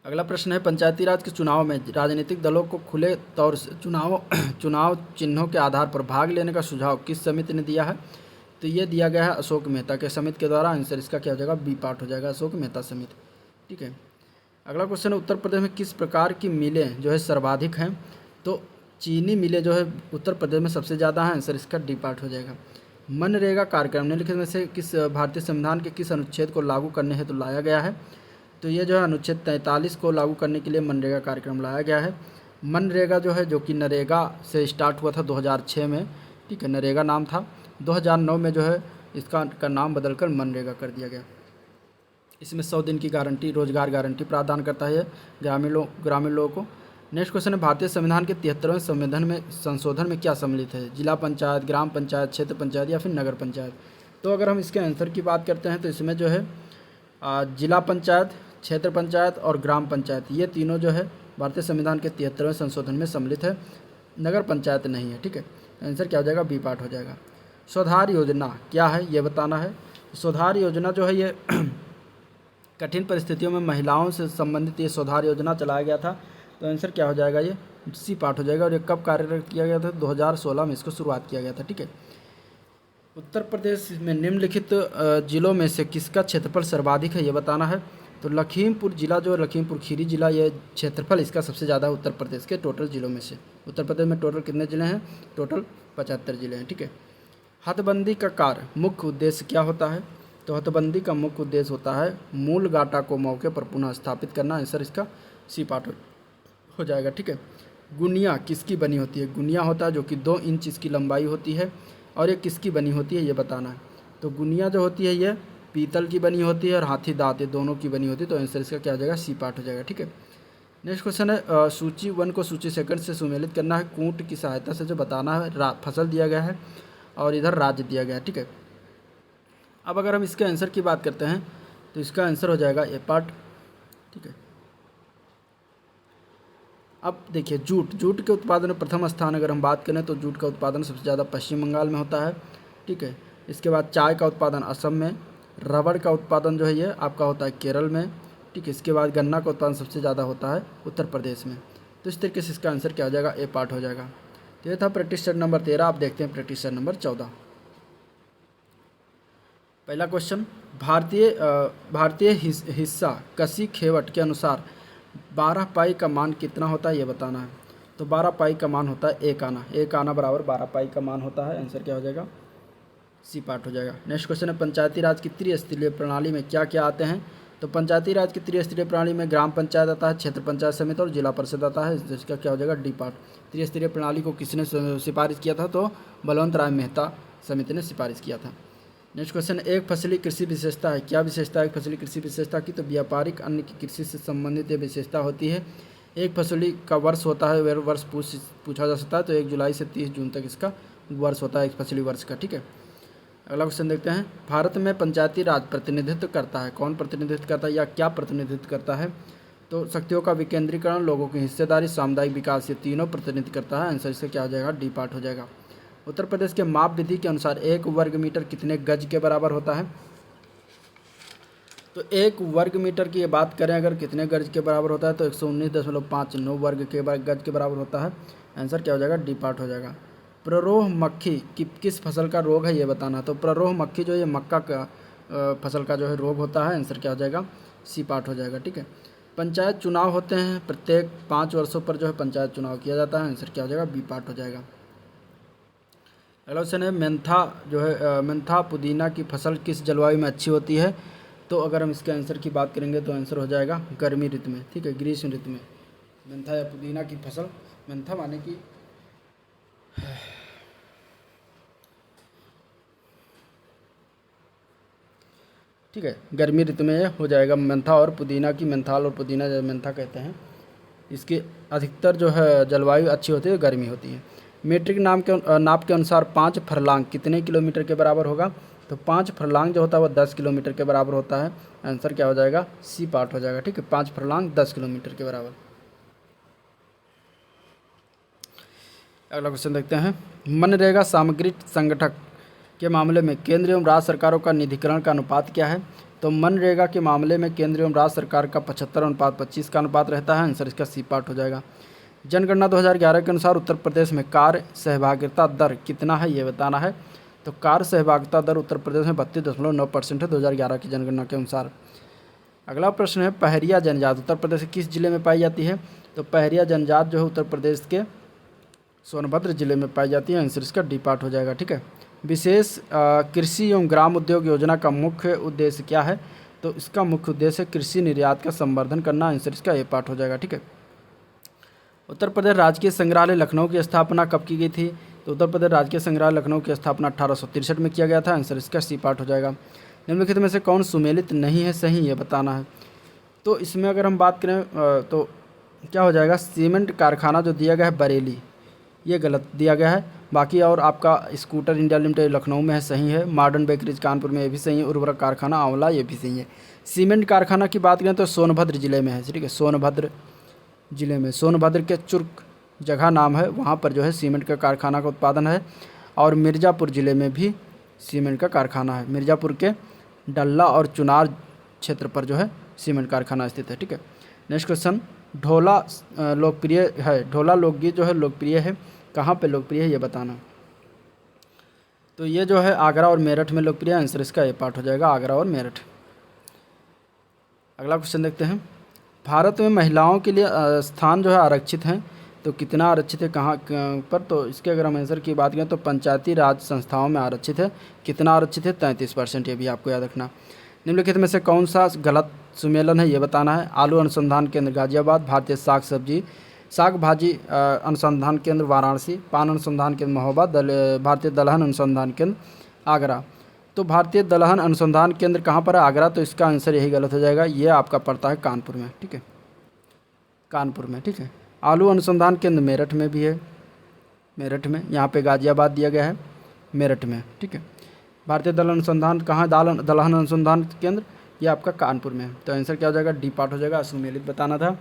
अगला प्रश्न है, पंचायती राज के चुनाव में राजनीतिक दलों को खुले तौर से चुनाव चिन्हों के आधार पर भाग लेने का सुझाव किस समिति ने दिया है? तो ये दिया गया है अशोक मेहता के समिति के द्वारा। आंसर इसका क्या हो जाएगा? बी पार्ट हो जाएगा, अशोक मेहता समिति। ठीक है। अगला क्वेश्चन है उत्तर प्रदेश में किस प्रकार की मिलें जो है सर्वाधिक हैं? तो चीनी मिलें जो है उत्तर प्रदेश में सबसे ज़्यादा हैं। आंसर इसका डी पार्ट हो जाएगा। मनरेगा कार्यक्रम निम्नलिखित में से किस भारतीय संविधान के किस अनुच्छेद को लागू करने हेतु लाया गया है? तो ये जो है अनुच्छेद 43 को लागू करने के लिए मनरेगा कार्यक्रम लाया गया है। मनरेगा जो है जो कि नरेगा से स्टार्ट हुआ था 2006 में, ठीक है, नरेगा नाम था। 2009 में जो है इसका नाम बदलकर मनरेगा कर दिया गया। इसमें 100 दिन की गारंटी, रोजगार गारंटी प्रावधान करता है ग्रामीण लोगों को। नेक्स्ट क्वेश्चन है भारतीय संविधान के 73वें संशोधन में क्या सम्मिलित है? जिला पंचायत, ग्राम पंचायत, क्षेत्र पंचायत या फिर नगर पंचायत? तो अगर हम इसके आंसर की बात करते हैं तो इसमें जो है जिला पंचायत, क्षेत्र पंचायत और ग्राम पंचायत, ये तीनों जो है भारतीय संविधान के 73वें संशोधन में सम्मिलित है। नगर पंचायत नहीं है, ठीक है। आंसर क्या हो जाएगा? बी पार्ट हो जाएगा। सुधार योजना क्या है ये बताना है। सुधार योजना जो है ये कठिन परिस्थितियों में महिलाओं से संबंधित ये सुधार योजना चलाया गया था। तो आंसर क्या हो जाएगा? ये सी पार्ट हो जाएगा। और ये कब कार्यरत किया गया था? 2016 में इसको शुरुआत किया गया था, ठीक है। उत्तर प्रदेश में निम्नलिखित जिलों में से किसका क्षेत्रफल सर्वाधिक है ये बताना है। तो लखीमपुर जिला जो लखीमपुर खीरी जिला, ये क्षेत्रफल इसका सबसे ज़्यादा है उत्तर प्रदेश के टोटल जिलों में से। उत्तर प्रदेश में टोटल कितने ज़िले हैं? टोटल 75 ज़िले हैं, ठीक है। हथबंदी का कार्य मुख्य उद्देश्य क्या होता है? तो हथबंदी का मुख्य उद्देश्य होता है मूल गाटा को मौके पर पुनः स्थापित करना। आंसर इसका सी पार्ट हो जाएगा, ठीक है। गुनिया किसकी बनी होती है? गुनिया होता है जो कि 2 इंच इसकी लंबाई होती है। और ये किसकी बनी होती है ये बताना है। तो गुनिया जो होती है ये पीतल की बनी होती है और हाथी दांत, ये दोनों की बनी होती है। तो आंसर इसका क्या हो जाएगा? सी पार्ट हो जाएगा, ठीक है। नेक्स्ट क्वेश्चन है सूची 1 को सूची 2 से सुमेलित करना है। कूट की सहायता से जो बताना है, फसल दिया गया है और इधर राज्य दिया गया है, ठीक है। अब अगर हम इसके आंसर की बात करते हैं तो इसका आंसर हो जाएगा ए पार्ट, ठीक है। अब देखिए जूट के उत्पादन में प्रथम स्थान अगर हम बात करें तो जूट का उत्पादन सबसे ज़्यादा पश्चिम बंगाल में होता है, ठीक है। इसके बाद चाय का उत्पादन असम में, रबड़ का उत्पादन जो है ये आपका होता है केरल में, ठीक है। इसके बाद गन्ना का उत्पादन सबसे ज़्यादा होता है उत्तर प्रदेश में। तो इस तरीके से इसका आंसर क्या हो जाएगा? ए पार्ट हो जाएगा। तो ये था प्रैक्टिस सेट नंबर 13। आप देखते हैं प्रैक्टिस सेट नंबर 14। पहला क्वेश्चन, भारतीय हिस्सा कसी खेवट के अनुसार 12 पाई का मान कितना होता है ये बताना है। तो 12 पाई का मान होता है 1 आना। 1 आना बराबर 12 पाई का मान होता है। आंसर क्या हो जाएगा? सी पार्ट हो जाएगा। नेक्स्ट क्वेश्चन है पंचायती राज की त्रिस्तरीय प्रणाली में क्या क्या आते हैं? तो पंचायती राज की त्रिस्तरीय प्रणाली में ग्राम पंचायत आता है, क्षेत्र पंचायत समिति और जिला परिषद आता है। जिसका क्या हो जाएगा? D part. त्रिस्तरीय प्रणाली को किसने सिफारिश किया था? तो बलवंत राय मेहता समिति ने सिफारिश किया था। नेक्स्ट क्वेश्चन, एक फसली कृषि विशेषता है। क्या विशेषता है एक फसली कृषि विशेषता की? तो व्यापारिक अन्न की कृषि से संबंधित ये विशेषता होती है। एक फसली का वर्ष होता है, वह वर्ष पूछा जा सकता है। तो 1 जुलाई से 30 जून तक इसका वर्ष होता है एक फसली वर्ष का, ठीक है। अगला क्वेश्चन देखते हैं, भारत में पंचायती राज प्रतिनिधित्व करता है। कौन प्रतिनिधित्व करता है या क्या प्रतिनिधित्व करता है? तो शक्तियों का विकेंद्रीकरण, लोगों की हिस्सेदारी, सामुदायिक विकास, ये तीनों प्रतिनिधित्व करता है। आंसर इसका क्या हो जाएगा? डी पार्ट हो जाएगा। उत्तर प्रदेश के माप विधि के अनुसार 1 वर्ग मीटर कितने गज के बराबर होता है? तो 1 वर्ग मीटर की ये बात करें अगर कितने गज के बराबर होता है तो 119.59 वर्ग के गज के बराबर होता है। आंसर क्या हो जाएगा? डी पार्ट हो जाएगा। प्ररोह मक्खी की किस फसल का रोग है ये बताना। तो प्ररोह मक्खी जो ये मक्का का फसल का जो है रोग होता है। आंसर क्या हो जाएगा? सी पार्ट हो जाएगा, ठीक है। पंचायत चुनाव होते हैं, प्रत्येक 5 वर्षों पर जो है पंचायत चुनाव किया जाता है। आंसर क्या हो जाएगा? बी पार्ट हो जाएगा। अगला क्वेश्चन है मेंथा जो है मेंथा पुदीना की फसल किस जलवायु में अच्छी होती है? तो अगर हम इसके आंसर की बात करेंगे तो आंसर हो जाएगा गर्मी ऋतु में, ठीक है, ग्रीष्म ऋतु में। मेंथा या पुदीना की फसल, मेंथा माने कि ठीक है, गर्मी ऋतु में हो जाएगा मेंथा और पुदीना की। मेंथाल और पुदीना जो मेंथा कहते हैं, इसकी अधिकतर जो है जलवायु अच्छी होती है, गर्मी होती है। मीट्रिक नाप के अनुसार 5 फरलांग कितने किलोमीटर के बराबर होगा? तो 5 फरलांग जो होता है वो 10 किलोमीटर के बराबर होता है। आंसर क्या हो जाएगा? सी पार्ट हो जाएगा, ठीक है। 5 फरलांग 10 किलोमीटर के बराबर। अगला क्वेश्चन देखते हैं, मनरेगा सामग्री संगठक के मामले में केंद्र एवं राज्य सरकारों का निधिकरण का अनुपात क्या है? तो मनरेगा के मामले में केंद्र एवं राज्य सरकार का 75:25 का अनुपात रहता है। आंसर इसका सी पार्ट हो जाएगा। जनगणना 2011 के अनुसार उत्तर प्रदेश में कार्य सहभागिता दर कितना है ये बताना है। तो कार्य सहभागिता दर उत्तर प्रदेश में 32.9% है 2011 की जनगणना के अनुसार। अगला प्रश्न है पहरिया जनजात उत्तर प्रदेश के किस जिले में पाई जाती है? तो पहरिया जनजात जो है उत्तर प्रदेश के सोनभद्र जिले में पाई जाती है। आंसर इसका डी पार्ट हो जाएगा। ठीक है। विशेष कृषि एवं ग्राम उद्योग योजना का मुख्य उद्देश्य क्या है? तो इसका मुख्य उद्देश्य कृषि निर्यात का संवर्धन करना। आंसर इसका ए पार्ट हो जाएगा। ठीक है। उत्तर प्रदेश राजकीय संग्रहालय लखनऊ की स्थापना कब की गई थी? तो उत्तर प्रदेश राजकीय संग्रहालय लखनऊ की स्थापना 1863 में किया गया था। आंसर इसका सी पार्ट हो जाएगा। निम्नलिखित में से कौन सुमेलित नहीं है, सही ये बताना है। तो इसमें अगर हम बात करें तो क्या हो जाएगा, सीमेंट कारखाना जो दिया गया है बरेली, ये गलत दिया गया है। बाकी और आपका स्कूटर इंडिया लिमिटेड लखनऊ में है, सही है। मॉडर्न बेकरीज कानपुर में, ये भी सही है। उर्वरक कारखाना आंवला, ये भी सही है। सीमेंट कारखाना की बात करें तो सोनभद्र जिले में है। ठीक है, सोनभद्र जिले में, सोनभद्र के चुर्क जगह नाम है, वहाँ पर जो है सीमेंट का कारखाना का उत्पादन है। और मिर्ज़ापुर ज़िले में भी सीमेंट का कारखाना है। मिर्ज़ापुर के डल्ला और चुनार क्षेत्र पर जो है सीमेंट कारखाना स्थित है। ठीक है। नेक्स्ट क्वेश्चन, ढोला लोकप्रिय है, ढोला लोकगीत जो है लोकप्रिय है, कहाँ पे लोकप्रिय है ये बताना। तो ये जो है आगरा और मेरठ में लोकप्रिय है। आंसर इसका ए पार्ट हो जाएगा, आगरा और मेरठ। अगला क्वेश्चन देखते हैं, भारत में महिलाओं के लिए स्थान जो है आरक्षित हैं, तो कितना आरक्षित है, कहाँ पर? तो इसके अगर हम आंसर की बात करें तो पंचायती राज संस्थाओं में आरक्षित है। कितना आरक्षित है? 33%। ये भी आपको याद रखना। निम्नलिखित में से कौन सा गलत सुमेलन है ये बताना है। आलू अनुसंधान केंद्र गाजियाबाद, भारतीय साग भाजी अनुसंधान केंद्र वाराणसी, पान अनुसंधान केंद्र महोबा, भारतीय दलहन अनुसंधान केंद्र आगरा। तो भारतीय दलहन अनुसंधान केंद्र कहाँ पर है? आगरा। तो इसका आंसर यही गलत हो जाएगा। ये आपका पड़ता है कानपुर में। ठीक है, कानपुर में। ठीक है। आलू अनुसंधान केंद्र मेरठ में भी है, मेरठ में। यहाँ पे गाजियाबाद दिया गया है, मेरठ में। ठीक है। भारतीय दलहन अनुसंधान कहाँ, दलहन अनुसंधान केंद्र, ये आपका कानपुर में है। तो आंसर क्या हो जाएगा? डी पार्ट हो जाएगा, असुमेलित बताना था।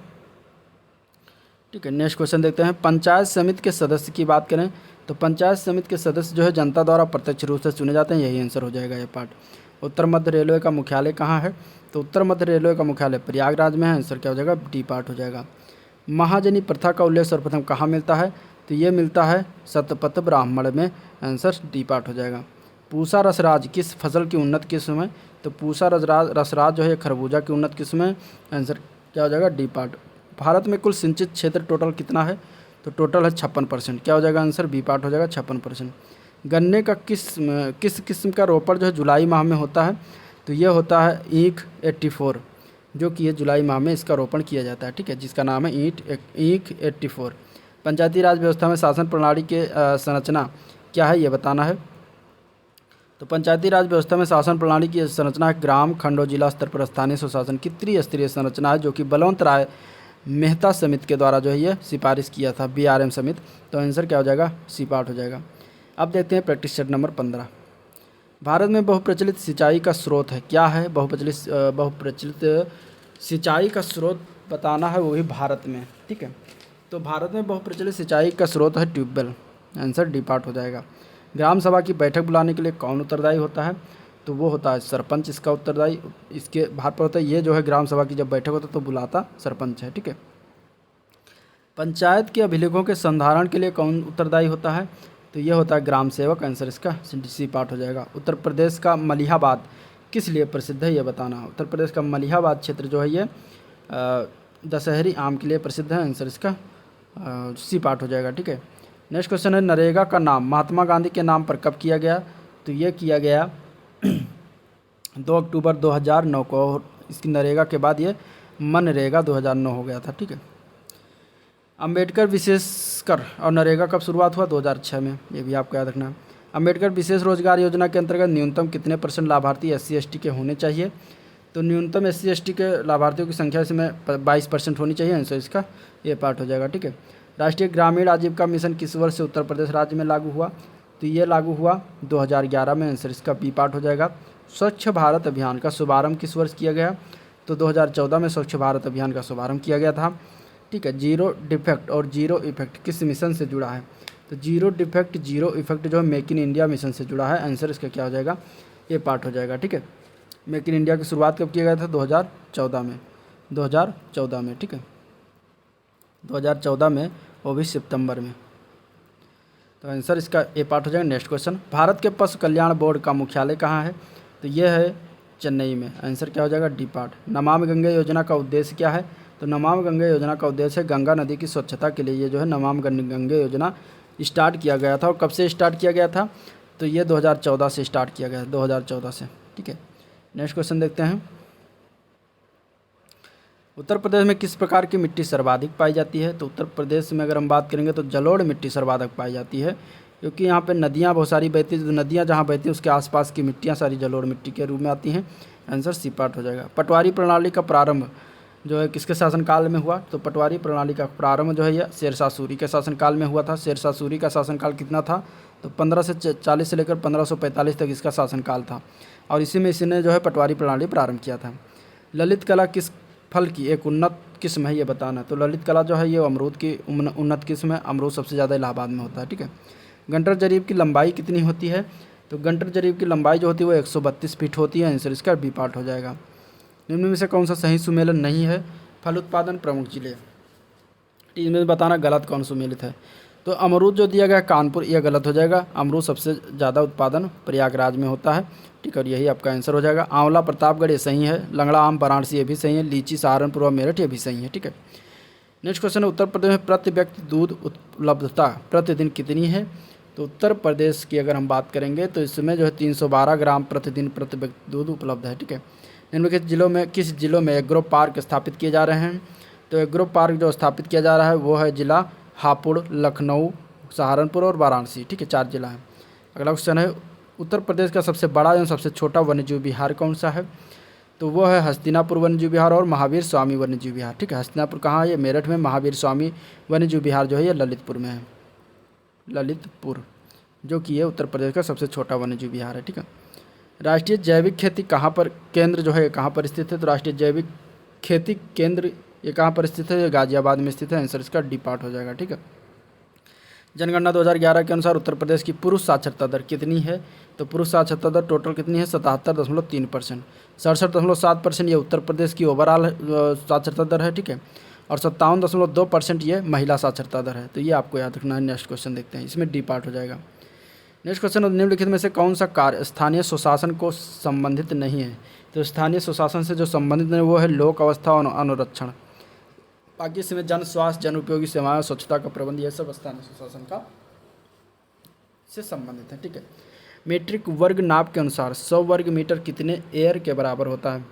ठीक है। नेक्स्ट क्वेश्चन देखते हैं, पंचायत समिति के सदस्य की बात करें तो पंचायत समिति के सदस्य जो है जनता द्वारा प्रत्यक्ष रूप से चुने जाते हैं। यही आंसर हो जाएगा ये पार्ट। उत्तर मध्य रेलवे का मुख्यालय कहाँ है? तो उत्तर मध्य रेलवे का मुख्यालय प्रयागराज में है। आंसर क्या हो जाएगा? डी पार्ट हो जाएगा। महाजनी प्रथा का उल्लेख सर्वप्रथम कहाँ मिलता है? तो ये मिलता है शतपथ ब्राह्मण में। आंसर डी पार्ट हो जाएगा। पूसा रसराज किस फसल की उन्नत किस्म है? तो पूसा रसराज जो है खरबूजा की उन्नत किस्म है। आंसर क्या हो जाएगा? D part. भारत में कुल सिंचित क्षेत्र टोटल कितना है? तो टोटल है 56%। क्या हो जाएगा? आंसर बी पार्ट हो जाएगा, 56%। गन्ने का किस किस्म का रोपण जो है जुलाई माह में होता है? तो ये होता है ईख 84, जो कि ये जुलाई माह में इसका रोपण किया जाता है। ठीक है, जिसका नाम है ईख 84। पंचायती राज व्यवस्था में शासन प्रणाली के संरचना क्या है ये बताना है। तो पंचायती राज व्यवस्था में शासन प्रणाली की संरचना है ग्राम, खंड और जिला स्तर पर स्थानीय स्वशासन की त्रिस्तरीय संरचना है, जो कि बलवंत राय मेहता समिति के द्वारा जो है ये सिफारिश किया था, BRM समिति। तो आंसर क्या हो जाएगा? सी पार्ट हो जाएगा। अब देखते हैं प्रैक्टिस सेट नंबर 15। भारत में बहुप्रचलित सिंचाई का स्रोत है, क्या है? बहुप्रचलित सिंचाई का स्रोत बताना है, वो भी भारत में। ठीक है। तो भारत में बहुप्रचलित सिंचाई का स्रोत है ट्यूबवेल। आंसर डी पार्ट हो जाएगा। ग्राम सभा की बैठक बुलाने के लिए कौन उत्तरदायी होता है? तो वो होता है सरपंच, इसका उत्तरदायी इसके भार पर होता है। ये जो है ग्राम सभा की जब बैठक होता है तो बुलाता सरपंच है। ठीक है। पंचायत के अभिलेखों के संधारण के लिए कौन उत्तरदायी होता है? तो ये होता है ग्राम सेवक। आंसर इसका सी पार्ट हो जाएगा। उत्तर प्रदेश का मलिहाबाद किस लिए प्रसिद्ध है ये बताना। उत्तर प्रदेश का मलिहाबाद क्षेत्र जो है ये दशहरी आम के लिए प्रसिद्ध है। आंसर इसका सी पार्ट हो जाएगा। ठीक है। नेक्स्ट क्वेश्चन है, नरेगा का नाम महात्मा गांधी के नाम पर कब किया गया? तो ये किया गया 2 अक्टूबर 2009 को। इसकी नरेगा के बाद ये मनरेगा 2009 हो गया था। ठीक है। अंबेडकर विशेषकर और नरेगा कब शुरुआत हुआ? 2006 में। ये भी आपको याद रखना है। अंबेडकर विशेष रोजगार योजना के अंतर्गत न्यूनतम कितने % लाभार्थी SC ST के होने चाहिए? तो न्यूनतम SC ST के लाभार्थियों की संख्या इसमें 22% होनी चाहिए। आंसर इसका ये पार्ट हो जाएगा। ठीक है। राष्ट्रीय ग्रामीण आजीविका मिशन किस वर्ष से उत्तर प्रदेश राज्य में लागू हुआ? तो ये लागू हुआ 2011 में। आंसर इसका बी पार्ट हो जाएगा। स्वच्छ भारत अभियान का शुभारंभ किस वर्ष किया गया? तो 2014 में स्वच्छ भारत अभियान का शुभारंभ किया गया था। ठीक है। जीरो डिफेक्ट और जीरो इफेक्ट किस मिशन से जुड़ा है? तो जीरो डिफेक्ट जीरो इफेक्ट जो है मेक इन इंडिया मिशन से जुड़ा है। आंसर इसका क्या हो जाएगा? ये पार्ट हो जाएगा। ठीक है। मेक इन इंडिया की शुरुआत कब किया गया था? 2014 में। 2014 में। ठीक है, 2014 में, वो भी सितंबर में। तो आंसर इसका ए पार्ट हो जाएगा। नेक्स्ट क्वेश्चन, भारत के पशु कल्याण बोर्ड का मुख्यालय कहाँ है? तो ये है चेन्नई में। आंसर क्या हो जाएगा? D part. नमामि गंगे योजना का उद्देश्य क्या है? तो नमामि गंगे योजना का उद्देश्य है गंगा नदी की स्वच्छता के लिए ये जो है नमामि गंगे योजना स्टार्ट किया गया था। और कब से स्टार्ट किया गया था? तो ये 2014 से स्टार्ट किया गया, 2014 से। ठीक है, नेक्स्ट क्वेश्चन देखते हैं। उत्तर प्रदेश में किस प्रकार की मिट्टी सर्वाधिक पाई जाती है? तो उत्तर प्रदेश में अगर हम बात करेंगे तो जलोढ़ मिट्टी सर्वाधिक पाई जाती है, क्योंकि यहाँ पे नदियाँ बहुत सारी बहती हैं। तो नदियाँ जहाँ बहती हैं उसके आसपास की मिट्टियाँ सारी जलोढ़ मिट्टी के रूप में आती हैं। आंसर सी पार्ट हो जाएगा। पटवारी प्रणाली का प्रारंभ जो है किसके शासनकाल में हुआ? तो पटवारी प्रणाली का प्रारंभ जो है यह शेरशाह सूरी के शासनकाल में हुआ था। शेरशाह सूरी का शासनकाल कितना था? तो 1540 से लेकर 1545 तक इसका शासनकाल था, और इसी में इसने जो है पटवारी प्रणाली प्रारंभ किया था। ललित कला किस फल की एक उन्नत किस्म है, ये बताना। तो ललित कला जो है ये अमरूद की उन्नत किस्म है। अमरूद सबसे ज़्यादा इलाहाबाद में होता है। ठीक है, गंटर जरीब की लंबाई कितनी होती है? तो गंटर जरीब की लंबाई जो होती है वो 132 फीट होती है। आंसर इसका बी पार्ट हो जाएगा। निम्न में से कौन सा सही सुमेलन नहीं है? फल उत्पादन प्रमुख जिले, इनमें बताना गलत कौन सुमेलित है। तो अमरूद जो दिया गया कानपुर, यह गलत हो जाएगा। अमरूद सबसे ज़्यादा उत्पादन प्रयागराज में होता है। ठीक है, और यही आपका आंसर हो जाएगा। आंवला प्रतापगढ़ ये सही है। लंगड़ा आम वाराणसी ये भी सही है। लीची सहारनपुर और मेरठ ये भी सही है। ठीक है, नेक्स्ट क्वेश्चन है उत्तर प्रदेश में प्रति व्यक्ति दूध उपलब्धता प्रतिदिन कितनी है? तो उत्तर प्रदेश की अगर हम बात करेंगे तो इसमें जो है 312 ग्राम प्रतिदिन प्रति व्यक्ति दूध उपलब्ध है। ठीक है, निम्नलिखित जिलों में किस जिलों में एग्रो पार्क स्थापित किए जा रहे हैं? तो एग्रो पार्क जो स्थापित किया जा रहा है वो है जिला हापुड़, लखनऊ, सहारनपुर और वाराणसी। ठीक है, 4 जिला हैं। अगला क्वेश्चन है उत्तर प्रदेश का सबसे बड़ा एवं सबसे छोटा वन्यजीव विहार कौन सा है? तो वो है हस्तिनापुर वन्यजीव विहार और महावीर स्वामी वन्यजीव विहार। ठीक है, हस्तिनापुर कहाँ है? ये मेरठ में। महावीर स्वामी वन्यजीव विहार जो है ये ललितपुर में है। ललितपुर जो कि ये उत्तर प्रदेश का सबसे छोटा वन्यजीव विहार है। ठीक है, राष्ट्रीय जैविक खेती कहाँ पर केंद्र जो है कहाँ पर स्थित है? तो राष्ट्रीय जैविक खेती केंद्र ये कहाँ पर स्थित है? ये गाजियाबाद में स्थित है। आंसर इसका डी पार्ट हो जाएगा। ठीक है, जनगणना 2011 के अनुसार उत्तर प्रदेश की पुरुष साक्षरता दर कितनी है? तो पुरुष साक्षरता दर टोटल कितनी है? 77.3%। 67.7% ये उत्तर प्रदेश की ओवरऑल साक्षरता दर है। ठीक है, और 57.2% ये महिला साक्षरता दर है। तो ये आपको याद रखना है। नेक्स्ट क्वेश्चन देखते हैं, इसमें डी पार्ट हो जाएगा। नेक्स्ट क्वेश्चन, निम्नलिखित में से कौन सा कार्य स्थानीय सुशासन को संबंधित नहीं है? तो स्थानीय सुशासन से जो संबंधित है वो है लोक अवस्था और अनुरक्षण। बाकी इसमें जन स्वास्थ्य, जन उपयोगी सेवाएं, स्वच्छता का प्रबंध, यह सब स्थानीय सुशासन का से संबंधित है। ठीक है, मीट्रिक वर्ग नाप के अनुसार 100 वर्ग मीटर कितने एयर के बराबर होता है?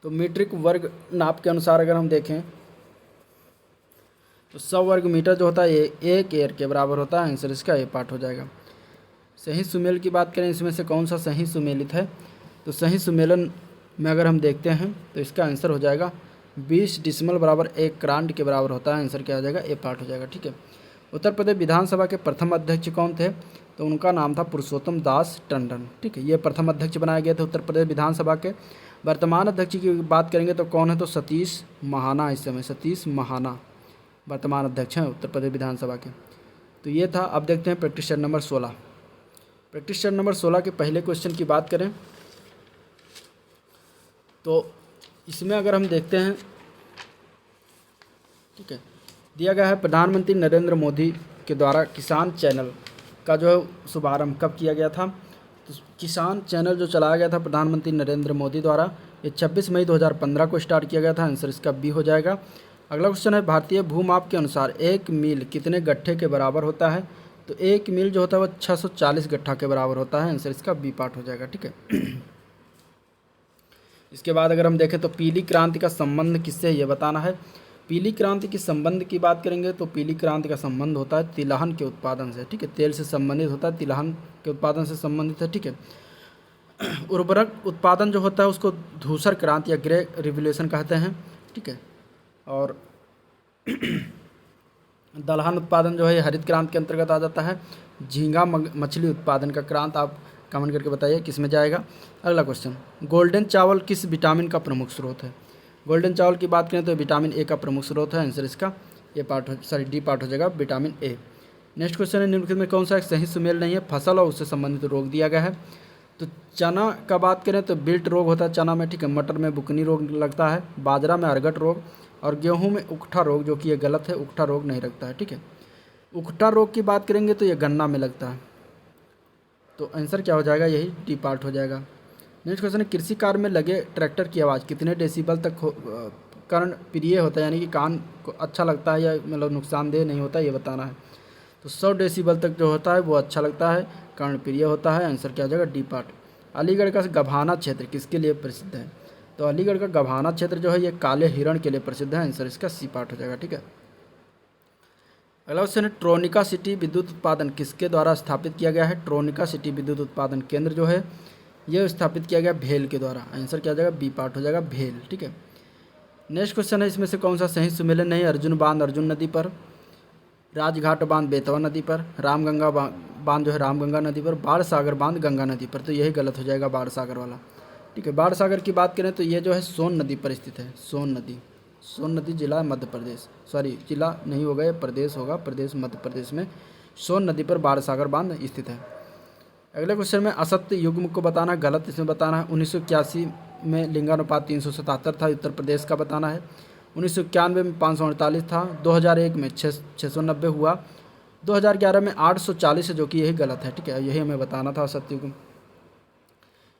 तो मीट्रिक वर्ग नाप के अनुसार अगर हम देखें तो 100 वर्ग मीटर जो होता है ये 1 एयर के बराबर होता है। आंसर इसका ए पार्ट हो जाएगा। सही सुमेल की बात करें, इसमें से कौन सा सही सुमेलित है? तो सही सुमेलन में अगर हम देखते हैं तो इसका आंसर हो जाएगा 20 डिसमल बराबर 1 क्रांट के बराबर होता है। आंसर क्या हो जाएगा? ए पार्ट हो जाएगा। ठीक है, उत्तर प्रदेश विधानसभा के प्रथम अध्यक्ष कौन थे? तो उनका नाम था पुरुषोत्तम दास टंडन। ठीक है, ये प्रथम अध्यक्ष बनाए गए थे उत्तर प्रदेश विधानसभा के। वर्तमान अध्यक्ष की बात करेंगे तो कौन है? तो सतीश महाना। इस समय सतीश महाना वर्तमान अध्यक्ष हैं उत्तर प्रदेश विधानसभा के। तो ये था। अब देखते हैं practice set number 16। Practice set number 16 के पहले क्वेश्चन की बात करें तो इसमें अगर हम देखते हैं, ठीक है, दिया गया है प्रधानमंत्री नरेंद्र मोदी के द्वारा किसान चैनल का जो है शुभारंभ कब किया गया था? तो किसान चैनल जो चलाया गया था प्रधानमंत्री नरेंद्र मोदी द्वारा ये 26 मई 2015 को स्टार्ट किया गया था। आंसर इसका बी हो जाएगा। अगला क्वेश्चन है भारतीय भूमाप के अनुसार 1 मील कितने गट्ठे के बराबर होता है? तो 1 मील जो होता है वो 640 गट्ठा के बराबर होता है। आंसर इसका बी पार्ट हो जाएगा। ठीक है, इसके बाद अगर हम देखें तो पीली क्रांति का संबंध किससे है ये बताना है। पीली क्रांति की संबंध की बात करेंगे तो पीली क्रांति का संबंध होता है तिलहन के उत्पादन से। ठीक है, तेल से संबंधित होता है, तिलहन के उत्पादन से संबंधित है। ठीक है, उर्वरक उत्पादन जो होता है उसको धूसर क्रांति या ग्रे रिवोल्यूशन कहते हैं। ठीक है, और दलहन उत्पादन जो है हरित क्रांति के अंतर्गत आ जाता है। झींगा मछली उत्पादन का क्रांत आप कमेंट करके बताइए किस में जाएगा। अगला क्वेश्चन, गोल्डन चावल किस विटामिन का प्रमुख स्रोत है? गोल्डन चावल की बात करें तो विटामिन ए का प्रमुख स्रोत है। आंसर इसका ए पार्ट डी पार्ट हो जाएगा, विटामिन ए। नेक्स्ट क्वेश्चन है निम्नलिखित में कौन सा एक सही सुमेल नहीं है? फसल और उससे संबंधित रोग दिया गया है। तो चना का बात करें तो बिल्ट रोग होता है चना में। ठीक है, मटर में बुकनी रोग लगता है, बाजरा में अरगट रोग, और गेहूं में उकठा रोग, जो कि ये गलत है, उकठा रोग नहीं लगता है। ठीक है, उकठा रोग की बात करेंगे तो ये गन्ना में लगता है। तो आंसर क्या हो जाएगा? यही डी पार्ट हो जाएगा। नेक्स्ट क्वेश्चन है कृषि कार्य में लगे ट्रैक्टर की आवाज़ कितने डेसिबल तक कर्ण प्रिय होता है, यानी कि कान को अच्छा लगता है या मतलब नुकसानदेह नहीं होता, ये बताना है। तो 100 डेसिबल तक जो होता है वो अच्छा लगता है, कर्ण प्रिय होता है। आंसर क्या हो जाएगा, डी पार्ट। अलीगढ़ का गभाना क्षेत्र किसके लिए प्रसिद्ध है? तो अलीगढ़ का गभाना क्षेत्र जो है ये काले हिरण के लिए प्रसिद्ध है। आंसर इसका सी पार्ट हो जाएगा, ठीक है। अगला क्वेश्चन है ट्रोनिका सिटी विद्युत उत्पादन किसके द्वारा स्थापित किया गया है? ट्रोनिका सिटी विद्युत उत्पादन केंद्र जो है ये स्थापित किया गया भेल के द्वारा। आंसर क्या हो जाएगा, बी पार्ट हो जाएगा, भेल, ठीक है। नेक्स्ट क्वेश्चन है इसमें से कौन सा सही सुमेलन नहीं? अर्जुन बांध अर्जुन नदी पर, राजघाट बांध बेतवा नदी पर, रामगंगा बांध जो है रामगंगा नदी पर, बाढ़ सागर बांध गंगा नदी पर। तो यही गलत हो जाएगा, बाढ़ सागर वाला, ठीक है। बाढ़ सागर की बात करें तो ये जो है सोन नदी पर स्थित है। सोन नदी जिला मध्य प्रदेश, सॉरी जिला नहीं होगा, ये प्रदेश होगा, प्रदेश मध्य प्रदेश में सोन नदी पर बाढ़ सागर बांध स्थित है। अगले क्वेश्चन में असत्य युग्म को बताना, गलत इसमें बताना है। 1981 में लिंगानुपात 377 था, उत्तर प्रदेश का बताना है। 1991 में 548 था, 2001 में 690 हुआ, 2011 में 840 है, जो कि यही गलत है, ठीक है। यही हमें बताना था असत्य युग्म।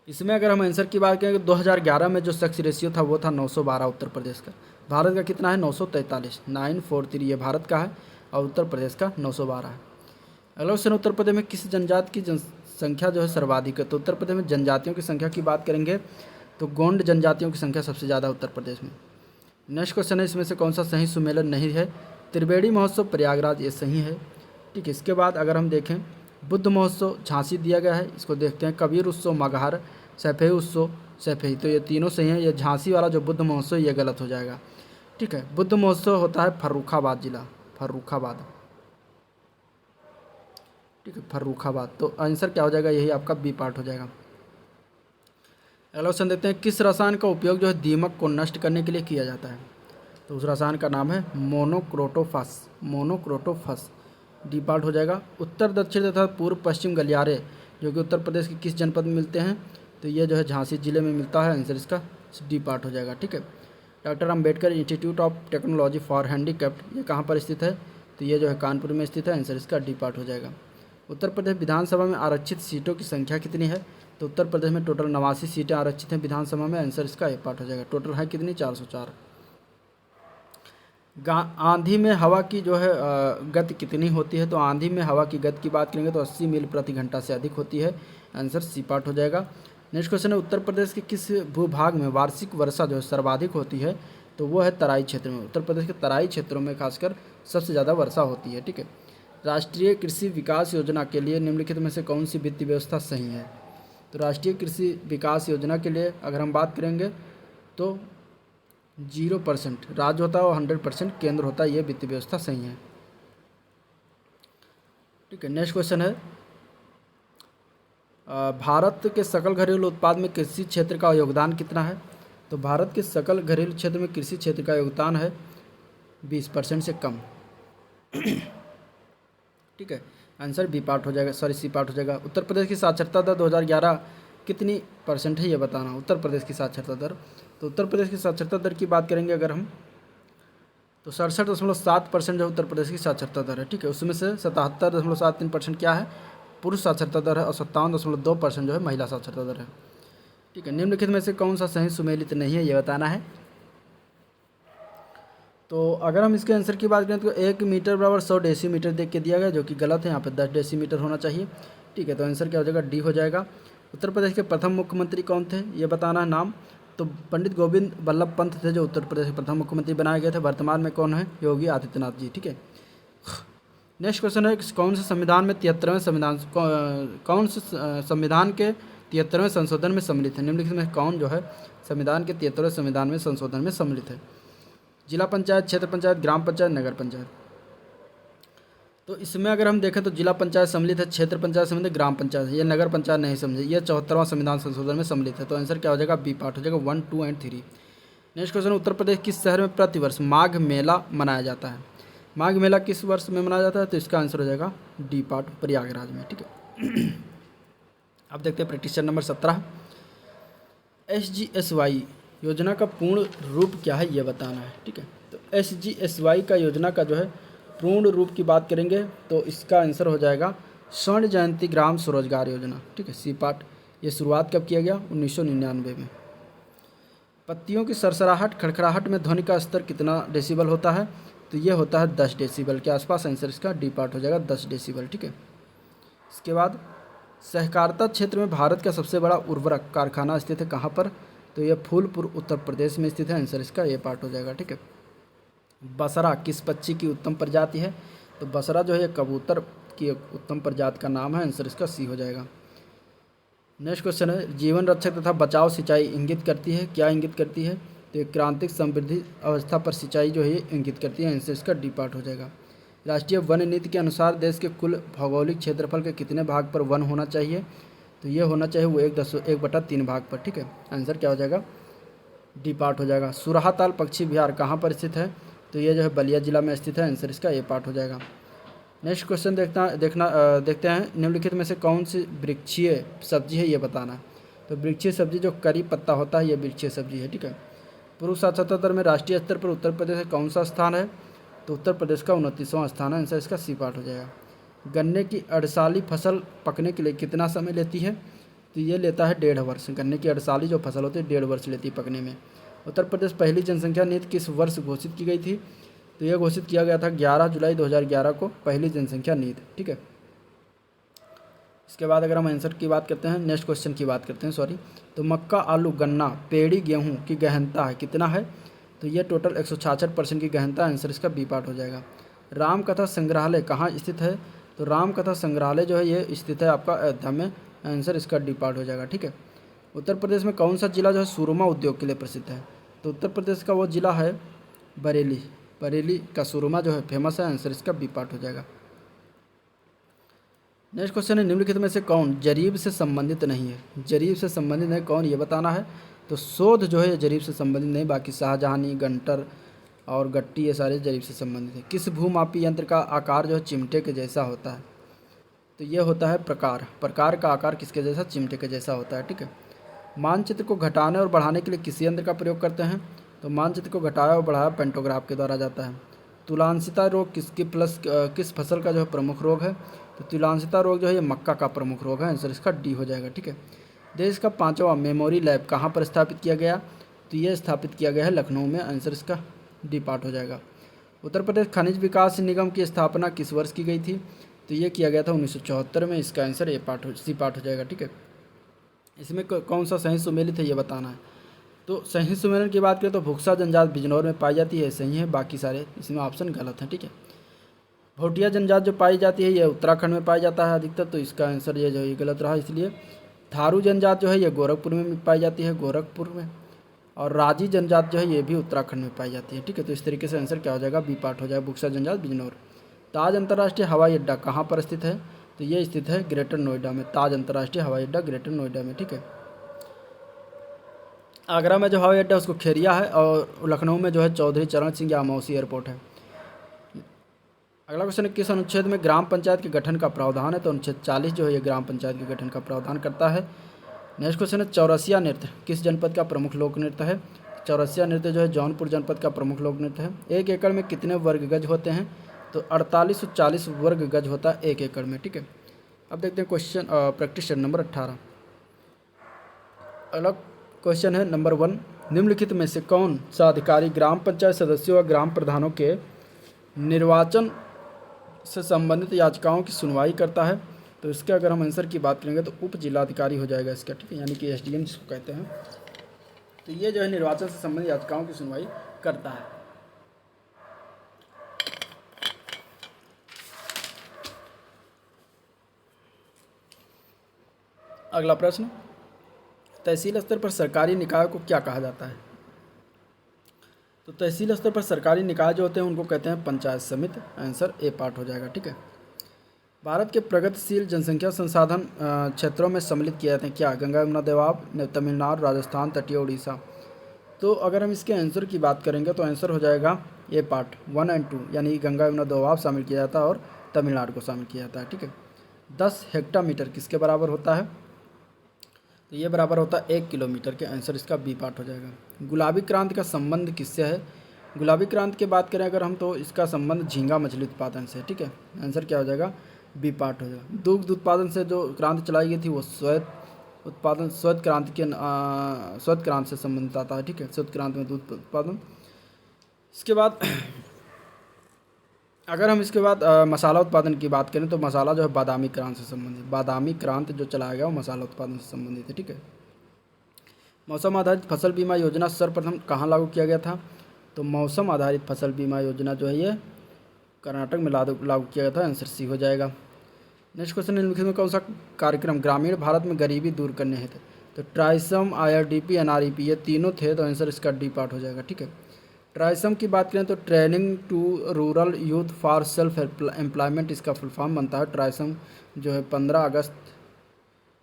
इसमें अगर हम आंसर की बात करें तो 2011 में जो सेक्स रेशियो था वो था 912 उत्तर प्रदेश का। भारत का कितना है? 943, 943 ये भारत का है और उत्तर प्रदेश का 912 है। अगला क्वेश्चन, उत्तर प्रदेश में किस जनजाति की जनसंख्या जो है सर्वाधिक है? तो उत्तर प्रदेश में जनजातियों की संख्या की बात करेंगे तो गोंड जनजातियों की संख्या सबसे ज़्यादा उत्तर प्रदेश में। नेक्स्ट क्वेश्चन है इसमें से कौन सा सही सुमेलन नहीं है? त्रिवेणी महोत्सव प्रयागराज, ये सही है, ठीक है। इसके बाद अगर हम देखें बुद्ध महोत्सव झांसी दिया गया है, इसको देखते हैं। कबीर उत्सव मगहर, सैफई उत्सव सैफई, तो ये तीनों सही हैं। ये झांसी वाला जो बुद्ध महोत्सव ये गलत हो जाएगा, ठीक है। बुद्ध महोत्सव होता है फर्रुखाबाद जिला, फर्रुखाबाद, ठीक है, फर्रुखाबाद। तो आंसर क्या हो जाएगा, यही आपका बी पार्ट हो जाएगा। अगला क्वेश्चन देखते हैं किस रसायन का उपयोग जो है दीमक को नष्ट करने के लिए किया जाता है? तो उस रसायन का नाम है मोनोक्रोटोफास, मोनोक्रोटोफास, डी पार्ट हो जाएगा। उत्तर दक्षिण तथा पूर्व पश्चिम गलियारे जो कि उत्तर प्रदेश के किस जनपद में मिलते हैं? तो ये जो है झांसी जिले में मिलता है। आंसर इसका डी पार्ट हो जाएगा, ठीक है। Doctor Ambedkar institute of technology for handicapped ये कहाँ पर स्थित है? तो ये जो है कानपुर में स्थित है। आंसर इसका डी पार्ट हो जाएगा। उत्तर प्रदेश विधानसभा में आरक्षित सीटों की संख्या कितनी है? तो उत्तर प्रदेश में टोटल 89 सीटें आरक्षित हैं विधानसभा में। आंसर इसका ए पार्ट हो जाएगा। टोटल है कितनी? 404। आंधी में हवा की जो है गति कितनी होती है? तो आंधी में हवा की गति की बात करेंगे तो 80 मील प्रति घंटा से अधिक होती है। आंसर सी पार्ट हो जाएगा। नेक्स्ट क्वेश्चन है उत्तर प्रदेश के किस भूभाग में वार्षिक वर्षा जो है सर्वाधिक होती है? तो वो है तराई क्षेत्र में। उत्तर प्रदेश के तराई क्षेत्रों में खासकर सबसे ज़्यादा वर्षा होती है, ठीक है। राष्ट्रीय कृषि विकास योजना के लिए निम्नलिखित में से कौन सी वित्तीय व्यवस्था सही है? तो राष्ट्रीय कृषि विकास योजना के लिए अगर हम बात करेंगे तो 0% राज्य होता है और 100% केंद्र होता है, ये वित्तीय व्यवस्था सही है, ठीक है। नेक्स्ट क्वेश्चन है भारत के सकल घरेलू उत्पाद में कृषि क्षेत्र का योगदान कितना है? तो भारत के सकल घरेलू क्षेत्र में कृषि क्षेत्र का योगदान है 20% से कम, ठीक है। आंसर बी पार्ट हो जाएगा, सॉरी सी पार्ट हो जाएगा। उत्तर प्रदेश की साक्षरता दर 2011 कितनी % है ये बताना। उत्तर प्रदेश की साक्षरता दर, तो उत्तर प्रदेश की साक्षरता दर की बात करेंगे अगर हम तो 67.7% जो उत्तर प्रदेश की साक्षरता दर है, ठीक है। उसमें से 77.73% क्या है? पुरुष साक्षरता दर है और 57.2% जो है महिला साक्षरता दर है, ठीक है। निम्नलिखित में से कौन सा सही सुमेलित नहीं है ये बताना है। तो अगर हम इसके आंसर की बात करें तो 1 मीटर बराबर 100 डेसीमीटर देख के दिया गया, जो कि गलत है। यहाँ पे 10 डेसीमीटर होना चाहिए, ठीक है। तो आंसर क्या हो जाएगा? डी हो जाएगा। उत्तर प्रदेश के प्रथम मुख्यमंत्री कौन थे ये बताना है नाम। तो पंडित गोविंद बल्लभ पंत थे जो उत्तर प्रदेश के प्रथम मुख्यमंत्री बनाए गए थे। वर्तमान में कौन है? योगी आदित्यनाथ जी, ठीक है। नेक्स्ट क्वेश्चन है कौन से संविधान में 73वें संविधान कौन से संविधान के 73वें संशोधन में सम्मिलित है? निम्नलिखित में कौन जो है संविधान के 73वें संविधान में संशोधन में सम्मिलित है? जिला पंचायत, क्षेत्र पंचायत, ग्राम पंचायत, नगर पंचायत। तो इसमें अगर हम देखें तो जिला पंचायत सम्मिलित है, क्षेत्र पंचायत सम्मिलित है, ग्राम पंचायत है, ये नगर पंचायत नहीं सम्मिलित, ये 74वां संविधान संशोधन में सम्मिलित है। तो आंसर क्या हो जाएगा? बी पार्ट हो जाएगा 1, 2 and 3। Next question, Uttar Pradesh किस शहर में प्रतिवर्ष माघ मेला मनाया जाता है? माघ मेला किस वर्ष में मनाया जाता है? तो इसका आंसर हो जाएगा डी पार्ट, प्रयागराज में, ठीक है। अब देखते हैं प्रैक्टिस नंबर 17। SGSY योजना का पूर्ण रूप क्या है ये बताना है, ठीक है। तो SGSY का योजना का जो है पूर्ण रूप की बात करेंगे तो इसका आंसर हो जाएगा स्वर्ण जयंती ग्राम स्वरोजगार योजना, ठीक है, सी पार्ट। ये शुरुआत कब किया गया? 1999 में। पत्तियों की सरसराहट खड़खड़ाहट में ध्वनि का स्तर कितना डेसिबल होता है? तो ये होता है 10 डेसिबल के आसपास। आंसर इसका डी पार्ट हो जाएगा 10 डेसिबल। ठीक है। इसके बाद सहकारिता क्षेत्र में भारत का सबसे बड़ा उर्वरक कारखाना स्थित है कहाँ पर? तो ये फूलपुर उत्तर प्रदेश में स्थित है। आंसर इसका ये पार्ट हो जाएगा। ठीक है। बसरा किस पक्षी की उत्तम प्रजाति है? तो बसरा जो है ये कबूतर की एक उत्तम प्रजाति का नाम है। आंसर इसका सी हो जाएगा। नेक्स्ट क्वेश्चन है, जीवन रक्षक तथा बचाव सिंचाई इंगित करती है, क्या इंगित करती है? तो ये क्रांतिक समृद्धि अवस्था पर सिंचाई जो है ये इंगित करती है। आंसर इसका डी पार्ट हो जाएगा। राष्ट्रीय वन नीति के अनुसार देश के कुल भौगोलिक क्षेत्रफल के कितने भाग पर वन होना चाहिए? तो ये होना चाहिए वो 1/3 भाग पर। ठीक है। आंसर क्या हो जाएगा? डी पार्ट हो जाएगा। सुराहाताल पक्षी विहार कहाँ पर स्थित है? तो ये जो है बलिया जिला में स्थित है। आंसर इसका ए पार्ट हो जाएगा। नेक्स्ट क्वेश्चन देखते हैं, निम्नलिखित में से कौन सी वृक्षीय सब्जी है ये बताना है। तो वृक्षीय सब्जी जो करी पत्ता होता है ये वृक्षीय सब्जी है। ठीक है। पुरुष साक्षरता दर में राष्ट्रीय स्तर पर उत्तर प्रदेश का कौन सा स्थान है? तो उत्तर प्रदेश का 29वां स्थान है। आंसर इसका सी पार्ट हो जाएगा। गन्ने की अड़साली फसल पकने के लिए कितना समय लेती है? तो ये लेता है 1.5 वर्ष। गन्ने की अड़साली जो फसल होती है 1.5 वर्ष लेती है पकने में। उत्तर प्रदेश पहली जनसंख्या नीति किस वर्ष घोषित की गई थी? तो यह घोषित किया गया था 11 जुलाई 2011 को, पहली जनसंख्या नीति। ठीक है। इसके बाद अगर हम आंसर की बात करते हैं, नेक्स्ट क्वेश्चन की बात करते हैं, तो मक्का, आलू, गन्ना, पेड़ी, गेहूं की गहनता है कितना है? तो ये टोटल 166% की गहनता। आंसर इसका बी पार्ट हो जाएगा। रामकथा संग्रहालय कहाँ स्थित है? तो रामकथा संग्रहालय जो है ये स्थित है आपका अयोध्या में। आंसर इसका डी पार्ट हो जाएगा। ठीक है। उत्तर प्रदेश में कौन सा जिला जो है सुरमा उद्योग के लिए प्रसिद्ध है? तो उत्तर प्रदेश का वो जिला है बरेली। बरेली का सुरमा जो है फेमस है। आंसर इसका बी पार्ट हो जाएगा। नेक्स्ट क्वेश्चन है, निम्नलिखित में से कौन जरीब से संबंधित नहीं है? जरीब से संबंधित नहीं कौन, ये बताना है। तो शोध जो है जरीब से संबंधित नहीं, बाकी शाहजहानी, गंटर और गट्टी ये सारे जरीब से संबंधित है। किस भूमापी यंत्र का आकार जो है चिमटे के जैसा होता है? तो ये होता है प्रकार। प्रकार का आकार किसके जैसा? चिमटे के जैसा होता है। ठीक है। मानचित्र को घटाने और बढ़ाने के लिए किस यंत्र का प्रयोग करते हैं? तो मानचित्र को घटाया और बढ़ाया पेंटोग्राफ के द्वारा जाता है। तुलांशिता रोग किस फसल का जो है प्रमुख रोग है? तो तुलांशिता रोग जो है ये मक्का का प्रमुख रोग है। आंसर इसका डी हो जाएगा। ठीक है। देश का 5वां मेमोरी लैब कहाँ पर स्थापित किया गया? तो ये स्थापित किया गया है लखनऊ में। आंसर इसका डी पार्ट हो जाएगा। उत्तर प्रदेश खनिज विकास निगम की स्थापना किस वर्ष की गई थी? तो ये किया गया था 1974 में। इसका आंसर सी पार्ट हो जाएगा। ठीक है। इसमें कौन सा सही सुमेलित है ये बताना है। तो सही सुमेलन की बात करें तो भुक्सा जनजात बिजनौर में पाई जाती है, सही है। बाकी सारे इसमें ऑप्शन गलत हैं। ठीक है। भोटिया जनजात जो पाई जाती है ये उत्तराखंड में पाया जाता है अधिकतर, तो इसका आंसर ये जो है गलत रहा। इसलिए थारू जनजात जो है ये गोरखपुर में पाई जाती है, गोरखपुर में। और राजी जनजात जो है ये भी उत्तराखंड में पाई जाती है। ठीक है। तो इस तरीके से आंसर क्या हो जाएगा? बी पार्ट हो जाएगा, भुक्सा जनजात बिजनौर। ताज अंतर्राष्ट्रीय हवाई अड्डा कहाँ पर स्थित है? तो ये स्थित है ग्रेटर नोएडा में। ताज अंतर्राष्ट्रीय हवाई अड्डा ग्रेटर नोएडा में। ठीक है। आगरा में जो हवाई अड्डा उसको खेरिया है, और लखनऊ में जो है चौधरी चरण सिंह या मौसी एयरपोर्ट है। अगला क्वेश्चन है, किस अनुच्छेद में ग्राम पंचायत के गठन का प्रावधान है? तो अनुच्छेद 40 जो है ये ग्राम पंचायत के गठन का प्रावधान करता है। नेक्स्ट क्वेश्चन है, चौरसिया नृत्य किस जनपद का प्रमुख लोक नृत्य है? चौरसिया नृत्य जो है जौनपुर जनपद का प्रमुख लोक नृत्य है। 1 एकड़ में कितने वर्ग गज होते हैं? तो 4840 वर्ग गज होता है 1 एकड़ में। ठीक है। अब देखते हैं क्वेश्चन प्रैक्टिस नंबर 18। अगला क्वेश्चन है नंबर 1, निम्नलिखित में से कौन सा अधिकारी ग्राम पंचायत सदस्यों व ग्राम प्रधानों के निर्वाचन से संबंधित याचिकाओं की सुनवाई करता है? तो इसके अगर हम आंसर की बात करेंगे तो उप जिलाधिकारी हो जाएगा इसका। ठीक है। यानी कि एसडीएम जिसको कहते हैं। तो ये जो है निर्वाचन से संबंधित याचिकाओं की सुनवाई करता है। अगला प्रश्न, तहसील स्तर पर सरकारी निकाय को क्या कहा जाता है? तो तहसील स्तर पर सरकारी निकाय जो होते हैं उनको कहते हैं पंचायत समिति। आंसर ए पार्ट हो जाएगा। ठीक है। भारत के प्रगतिशील जनसंख्या संसाधन क्षेत्रों में सम्मिलित किए जाते हैं क्या? गंगा यमुना दोआब, तमिलनाडु, राजस्थान, तटीय उड़ीसा। तो अगर हम इसके आंसर की बात करेंगे तो आंसर हो जाएगा ए पार्ट 1 और 2, यानी गंगा यमुना दोआब शामिल किया जाता है और तमिलनाडु को शामिल किया जाता है। ठीक है। 10 हेक्टामीटर किसके बराबर होता है? तो ये बराबर होता है 1 किलोमीटर के। आंसर इसका बी पार्ट हो जाएगा। गुलाबी क्रांति का संबंध किससे है? गुलाबी क्रांति की बात करें अगर हम तो इसका संबंध झींगा मछली उत्पादन से है। ठीक है। आंसर क्या हो जाएगा? बी पार्ट हो जाएगा। दुग्ध उत्पादन से जो क्रांति चलाई गई थी वो श्वेत उत्पादन श्वेत क्रांति से संबंधित आता है, ठीक है, श्वेत क्रांति में दूध उत्पादन। इसके बाद अगर हम इसके बाद मसाला उत्पादन की बात करें तो मसाला जो है बादामी क्रांति से संबंधित, बादामी क्रांति जो चलाया गया वो मसाला उत्पादन से संबंधित है, ठीक है। मौसम आधारित फसल बीमा योजना सर्वप्रथम कहाँ लागू किया गया था? तो मौसम आधारित फसल बीमा योजना जो है ये कर्नाटक में लागू किया गया था। आंसर सी हो जाएगा। नेक्स्ट क्वेश्चन, निम्नलिखित में कौन सा कार्यक्रम ग्रामीण भारत में गरीबी दूर करने हेतु? तो ट्राइसम, IRDP, NREP ये तीनों थे, तो आंसर इसका डी पार्ट हो जाएगा, ठीक है। ट्राइसम की बात करें तो training to rural youth for self employment इसका फुल फॉर्म बनता है। ट्राइसम जो है 15 अगस्त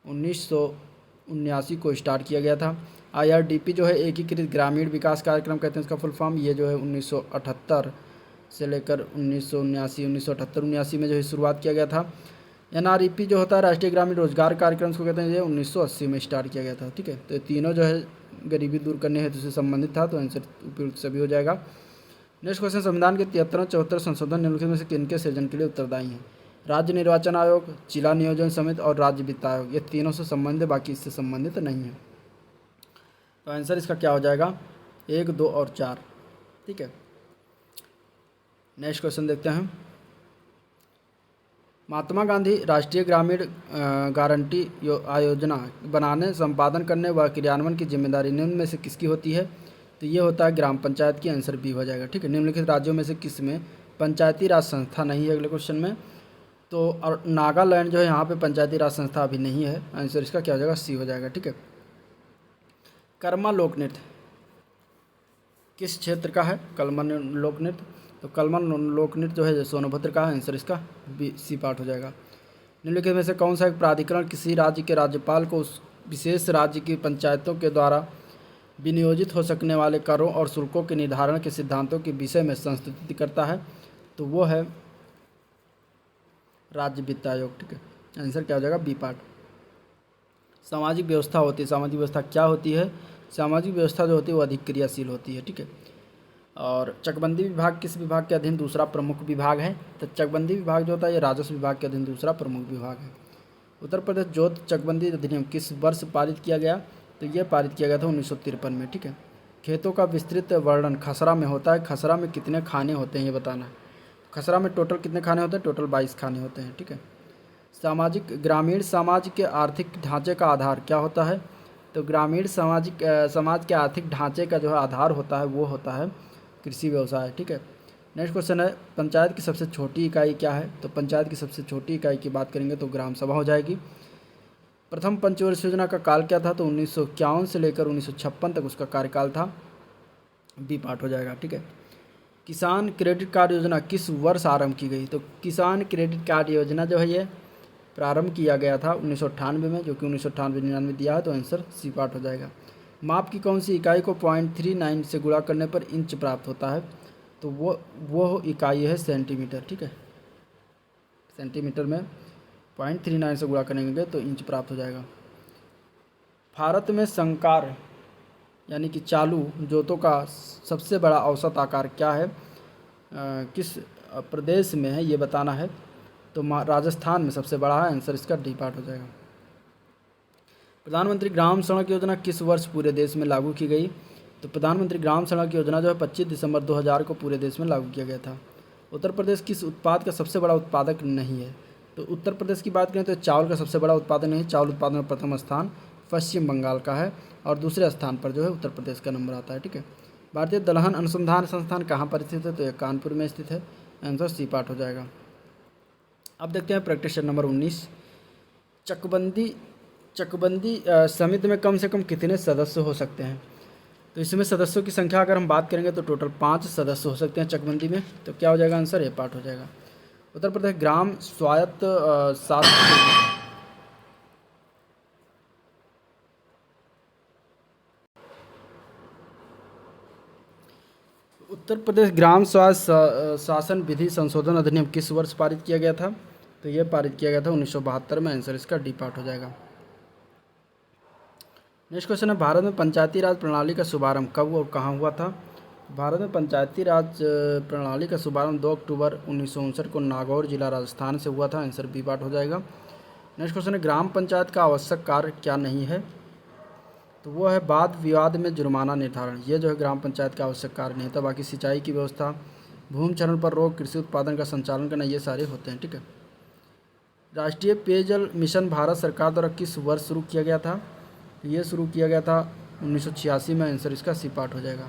1979 को स्टार्ट किया गया था। IRDP जो है एकीकृत ग्रामीण विकास कार्यक्रम कहते हैं इसका फुल फॉर्म, ये जो है 1978 से लेकर 1979 में जो है शुरुआत किया गया था। NREP जो होता है राष्ट्रीय ग्रामीण रोजगार कार्यक्रम इसको कहते हैं, ये 1980 में स्टार्ट किया गया था, ठीक है। तो ये तीनों जो है गरीबी दूर करने हेतु से संबंधित था, तो आंसर उपयुक्त सभी हो जाएगा। नेक्स्ट क्वेश्चन, संविधान के 73 74 संशोधन निम्नलिखित में से किनके सृजन के लिए उत्तरदायी हैं? राज्य निर्वाचन आयोग, जिला नियोजन समिति और राज्य वित्त आयोग, ये तीनों से संबंधित, बाकी इससे संबंधित नहीं है। तो आंसर इसका क्या हो जाएगा? 1, 2 और 4, ठीक है। नेक्स्ट क्वेश्चन देखते हैं। महात्मा गांधी राष्ट्रीय ग्रामीण गारंटी योजना बनाने, संपादन करने व क्रियान्वयन की जिम्मेदारी निम्न में से किसकी होती है? तो ये होता है ग्राम पंचायत की। आंसर बी हो जाएगा, ठीक है। निम्नलिखित राज्यों में से किस में पंचायती राज संस्था नहीं है? अगले क्वेश्चन में तो और नागालैंड जो है यहाँ पे पंचायती राज संस्था अभी नहीं है। आंसर इसका क्या हो जाएगा? सी हो जाएगा, ठीक है। कर्मा लोक नृत्य किस क्षेत्र का है? कलमा लोक नृत्य, तो कलमा लोक नृत्य जो है सोनभद्र का है। आंसर इसका बी सी पार्ट हो जाएगा। निम्नलिखित में से कौन सा एक प्राधिकरण किसी राज्य के राज्यपाल को उस विशेष राज्य की पंचायतों के द्वारा विनियोजित हो सकने वाले करों और शुल्कों के निर्धारण के सिद्धांतों के विषय में संस्तुति करता है? तो वो है राज्य वित्त आयोग, ठीक है। आंसर क्या हो जाएगा? B part. सामाजिक व्यवस्था होती है, सामाजिक व्यवस्था क्या होती है? सामाजिक व्यवस्था जो होती है वो अधिक क्रियाशील होती है, ठीक है। और चकबंदी विभाग किस विभाग के अधीन दूसरा प्रमुख विभाग है? तो चकबंदी विभाग जो होता है ये राजस्व विभाग के अधीन दूसरा प्रमुख विभाग है। उत्तर प्रदेश जोत चकबंदी अधिनियम किस वर्ष पारित किया गया? तो ये पारित किया गया था 1953 में, ठीक है। खेतों का विस्तृत वर्णन खसरा में होता है। खसरा में कितने खाने होते हैं ये बताना है। खसरा में टोटल कितने खाने होते हैं? टोटल 22 खाने होते हैं, ठीक है। सामाजिक ग्रामीण समाज के आर्थिक ढांचे का आधार क्या होता है? तो ग्रामीण समाज के आर्थिक ढांचे का जो है आधार होता है वो होता है कृषि व्यवसाय, ठीक है। नेक्स्ट क्वेश्चन है पंचायत की सबसे छोटी इकाई क्या है? तो पंचायत की सबसे छोटी इकाई की बात करेंगे तो ग्राम सभा हो जाएगी। प्रथम पंचवर्षीय योजना का काल क्या था? तो 1951 से लेकर 1956 तक उसका कार्यकाल था। बी पार्ट हो जाएगा, ठीक है। किसान क्रेडिट कार्ड योजना किस वर्ष आरंभ की गई? तो किसान क्रेडिट कार्ड योजना जो है ये प्रारंभ किया गया था 1998 में, जो कि 1998-99 दिया है, तो आंसर सी पार्ट हो जाएगा। माप की कौन सी इकाई को 0.39 से गुणा करने पर इंच प्राप्त होता है? तो वो इकाई है सेंटीमीटर, ठीक है। सेंटीमीटर में 0.39 से गुणा करेंगे तो इंच प्राप्त हो जाएगा। भारत में संकार यानी कि चालू जोतों का सबसे बड़ा औसत आकार क्या है? किस प्रदेश में है ये बताना है। तो राजस्थान में सबसे बड़ा है। आंसर इसका डी पार्ट हो जाएगा। प्रधानमंत्री ग्राम सड़क योजना किस वर्ष पूरे देश में लागू की गई? तो प्रधानमंत्री ग्राम सड़क योजना जो है 25 दिसंबर 2000 को पूरे देश में लागू किया गया था। उत्तर प्रदेश किस उत्पाद का सबसे बड़ा उत्पादक नहीं है? तो उत्तर प्रदेश की बात करें तो चावल का सबसे बड़ा उत्पादन नहीं है। चावल उत्पादन में प्रथम स्थान पश्चिम बंगाल का है और दूसरे स्थान पर जो है उत्तर प्रदेश का नंबर आता है, ठीक है। भारतीय दलहन अनुसंधान संस्थान कहाँ पर स्थित है? तो यह कानपुर में स्थित है। आंसर सी पार्ट हो जाएगा। अब देखते हैं प्रैक्टिस नंबर 19। चकबंदी समिति में कम से कम कितने सदस्य हो सकते हैं? तो इसमें सदस्यों की संख्या अगर हम बात करेंगे तो टोटल 5 सदस्य हो सकते हैं चकबंदी में। तो क्या हो जाएगा? आंसर ए पार्ट हो जाएगा। उत्तर प्रदेश ग्राम स्वायत्त उत्तर प्रदेश ग्राम स्वायत्त शासन विधि संशोधन अधिनियम किस वर्ष पारित किया गया था? तो यह पारित किया गया था 1972 में। आंसर इसका डी पार्ट हो जाएगा। नेक्स्ट क्वेश्चन है भारत में पंचायती राज प्रणाली का शुभारंभ कब और कहाँ हुआ था? भारत में पंचायती राज प्रणाली का शुभारंभ 2 अक्टूबर 1959 को नागौर जिला राजस्थान से हुआ था। आंसर बी पार्ट हो जाएगा। नेक्स्ट क्वेश्चन है ग्राम पंचायत का आवश्यक कार्य क्या नहीं है? तो वो है वाद विवाद में जुर्माना निर्धारण। ये जो है ग्राम पंचायत का आवश्यक कार्य नहीं था। बाकी सिंचाई की व्यवस्था, भूमि क्षरण पर रोक, कृषि उत्पादन का संचालन करना, ये सारे होते हैं। ठीक है। राष्ट्रीय पेयजल मिशन भारत सरकार द्वारा किस वर्ष शुरू किया गया था? ये शुरू किया गया था 1986 में। आंसर इसका सी पार्ट हो जाएगा।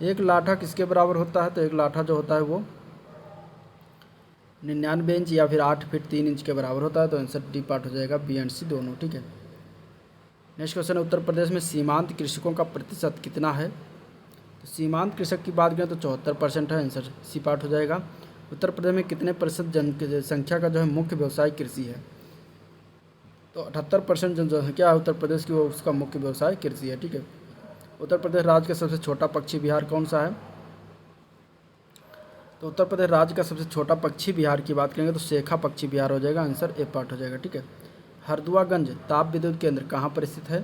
एक लाठा किसके बराबर होता है? तो एक लाठा जो होता है वो 99 इंच या फिर 8 फीट 3 इंच के बराबर होता है। तो आंसर डी पार्ट हो जाएगा, बी एंड सी दोनों। ठीक है। नेक्स्ट क्वेश्चन है उत्तर प्रदेश में सीमांत कृषकों का प्रतिशत कितना है? तो सीमांत कृषक की बात करें तो 74% है। आंसर सी पार्ट हो जाएगा। उत्तर प्रदेश में कितने प्रतिशत जनसंख्या का जो है मुख्य व्यवसाय कृषि है? तो 78% जनसंख्या है उत्तर प्रदेश की, वो उसका मुख्य व्यवसाय कृषि है। ठीक है। उत्तर प्रदेश राज्य का सबसे छोटा पक्षी विहार कौन सा है? तो उत्तर प्रदेश राज्य का सबसे छोटा पक्षी विहार की बात करेंगे तो शेखा पक्षी विहार हो जाएगा। आंसर ए पार्ट हो जाएगा। ठीक है। हरदुआगंज ताप विद्युत केंद्र कहाँ पर स्थित है?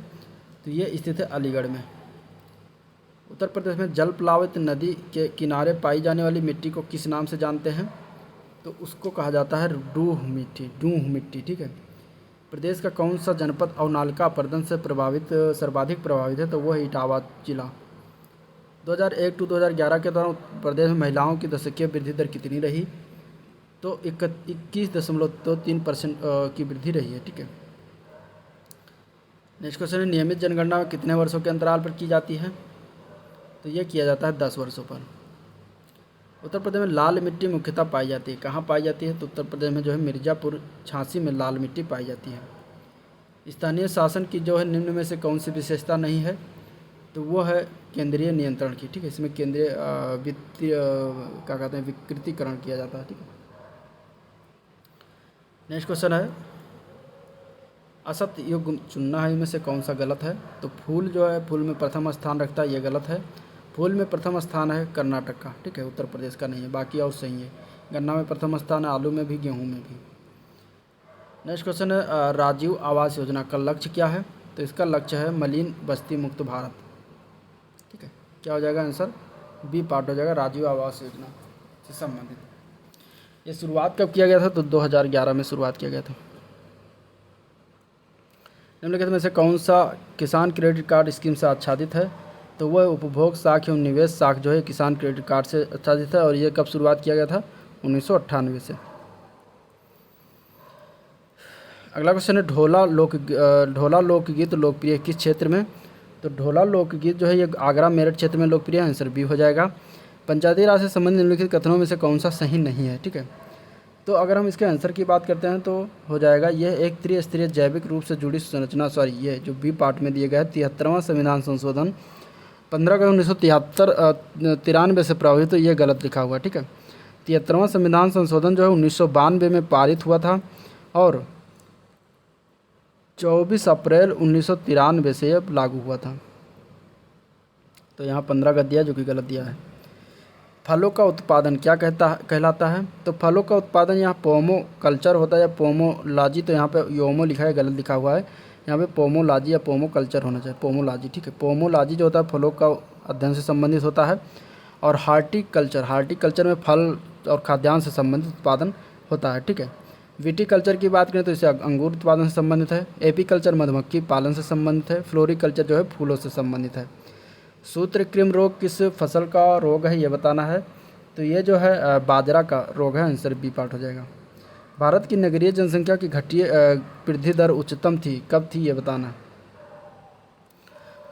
तो ये स्थित है अलीगढ़ में। उत्तर प्रदेश में जल प्लावित नदी के किनारे पाई जाने वाली मिट्टी को किस नाम से जानते हैं? तो उसको कहा जाता है डूह मिट्टी। ठीक है। प्रदेश का कौन सा जनपद अवनालिका अपरदन से सर्वाधिक प्रभावित है? तो वो है इटावा जिला। 2001 टू 2011 के दौरान प्रदेश में महिलाओं की दशकीय वृद्धि दर कितनी रही? तो 21.23% की वृद्धि रही है। ठीक है। नेक्स्ट क्वेश्चन है नियमित जनगणना में कितने वर्षों के अंतराल पर की जाती है? तो ये किया जाता है 10 वर्षों पर। उत्तर प्रदेश में लाल मिट्टी मुख्यतः पाई जाती है। कहाँ पाई जाती है? तो उत्तर प्रदेश में जो है मिर्ज़ापुर, झांसी में लाल मिट्टी पाई जाती है। स्थानीय शासन की जो है निम्न में से कौन सी विशेषता नहीं है? तो वो है केंद्रीय नियंत्रण की। ठीक है। इसमें केंद्रीय वित्तीय क्या कहते हैं विकृतीकरण किया जाता है। ठीक है। नेक्स्ट क्वेश्चन है असत्य युग चुनना है, इनमें से कौन सा गलत है? तो फूल जो है फूल में प्रथम स्थान रखता है, ये गलत है। फूल में प्रथम स्थान है कर्नाटक का। ठीक है। उत्तर प्रदेश का नहीं है, बाकी और सही है। गन्ना में प्रथम स्थान है, आलू में भी, गेहूँ में भी। नेक्स्ट क्वेश्चन है राजीव आवास योजना का लक्ष्य क्या है? तो इसका लक्ष्य है मलिन बस्ती मुक्त भारत। ठीक है। क्या हो जाएगा? आंसर बी पार्ट हो जाएगा, राजीव आवास योजना से संबंधित। ये शुरुआत कब किया गया था? तो 2011 में शुरुआत किया गया था। निम्नलिखित में से कौन सा किसान क्रेडिट कार्ड स्कीम से आच्छादित है? तो वह उपभोग साख एवं निवेश साख जो है किसान क्रेडिट कार्ड से आच्छादित है। और ये कब शुरुआत किया गया था? 1998 से। अगला क्वेश्चन है ढोला लोकगीत लोकप्रिय किस क्षेत्र में? तो ढोला लोकगीत जो है ये आगरा मेरठ क्षेत्र में लोकप्रिय है। आंसर बी हो जाएगा। पंचायती राज से संबंधित निम्नलिखित कथनों में से कौन सा सही नहीं है? ठीक है। तो अगर हम इसके आंसर की बात करते हैं तो हो जाएगा यह एक त्रिस्तरीय जैविक रूप से जुड़ी संरचना, ये जो बी पार्ट में दिया गया है 73वां संविधान संशोधन 15 अगस्त 1993 से प्रभावित, तो ये गलत लिखा हुआ है। ठीक है। 73वां संविधान संशोधन जो है 1992 में पारित हुआ था और 24 अप्रैल 1993 से यह लागू हुआ था। तो यहाँ 15 का दिया जो कि गलत दिया है। फलों का उत्पादन क्या कहलाता है? तो फलों का उत्पादन यहाँ पोमो कल्चर होता है या पोमोलॉजी। तो यहाँ पे योमो लिखा है, गलत लिखा हुआ है। यहाँ पे पोमोलॉजी या पोमो कल्चर होना चाहिए, पोमोलॉजी। ठीक है। पोमोलॉजी जो होता है फलों का अध्ययन से संबंधित होता है। और हार्टिकल्चर में फल और खाद्यान्न से संबंधित उत्पादन होता है। ठीक है। विटीकल्चर की बात करें तो इसे अंगूर उत्पादन से संबंधित है। एपीकल्चर मधुमक्खी पालन से संबंधित है। फ्लोरिकल्चर जो है फूलों से संबंधित है। सूत्रकृमि रोग किस फसल का रोग है, ये बताना है। तो ये जो है बाजरा का रोग है। आंसर बी पार्ट हो जाएगा। भारत की नगरीय जनसंख्या की घटिया वृद्धि दर उच्चतम थी, कब थी, ये बताना है।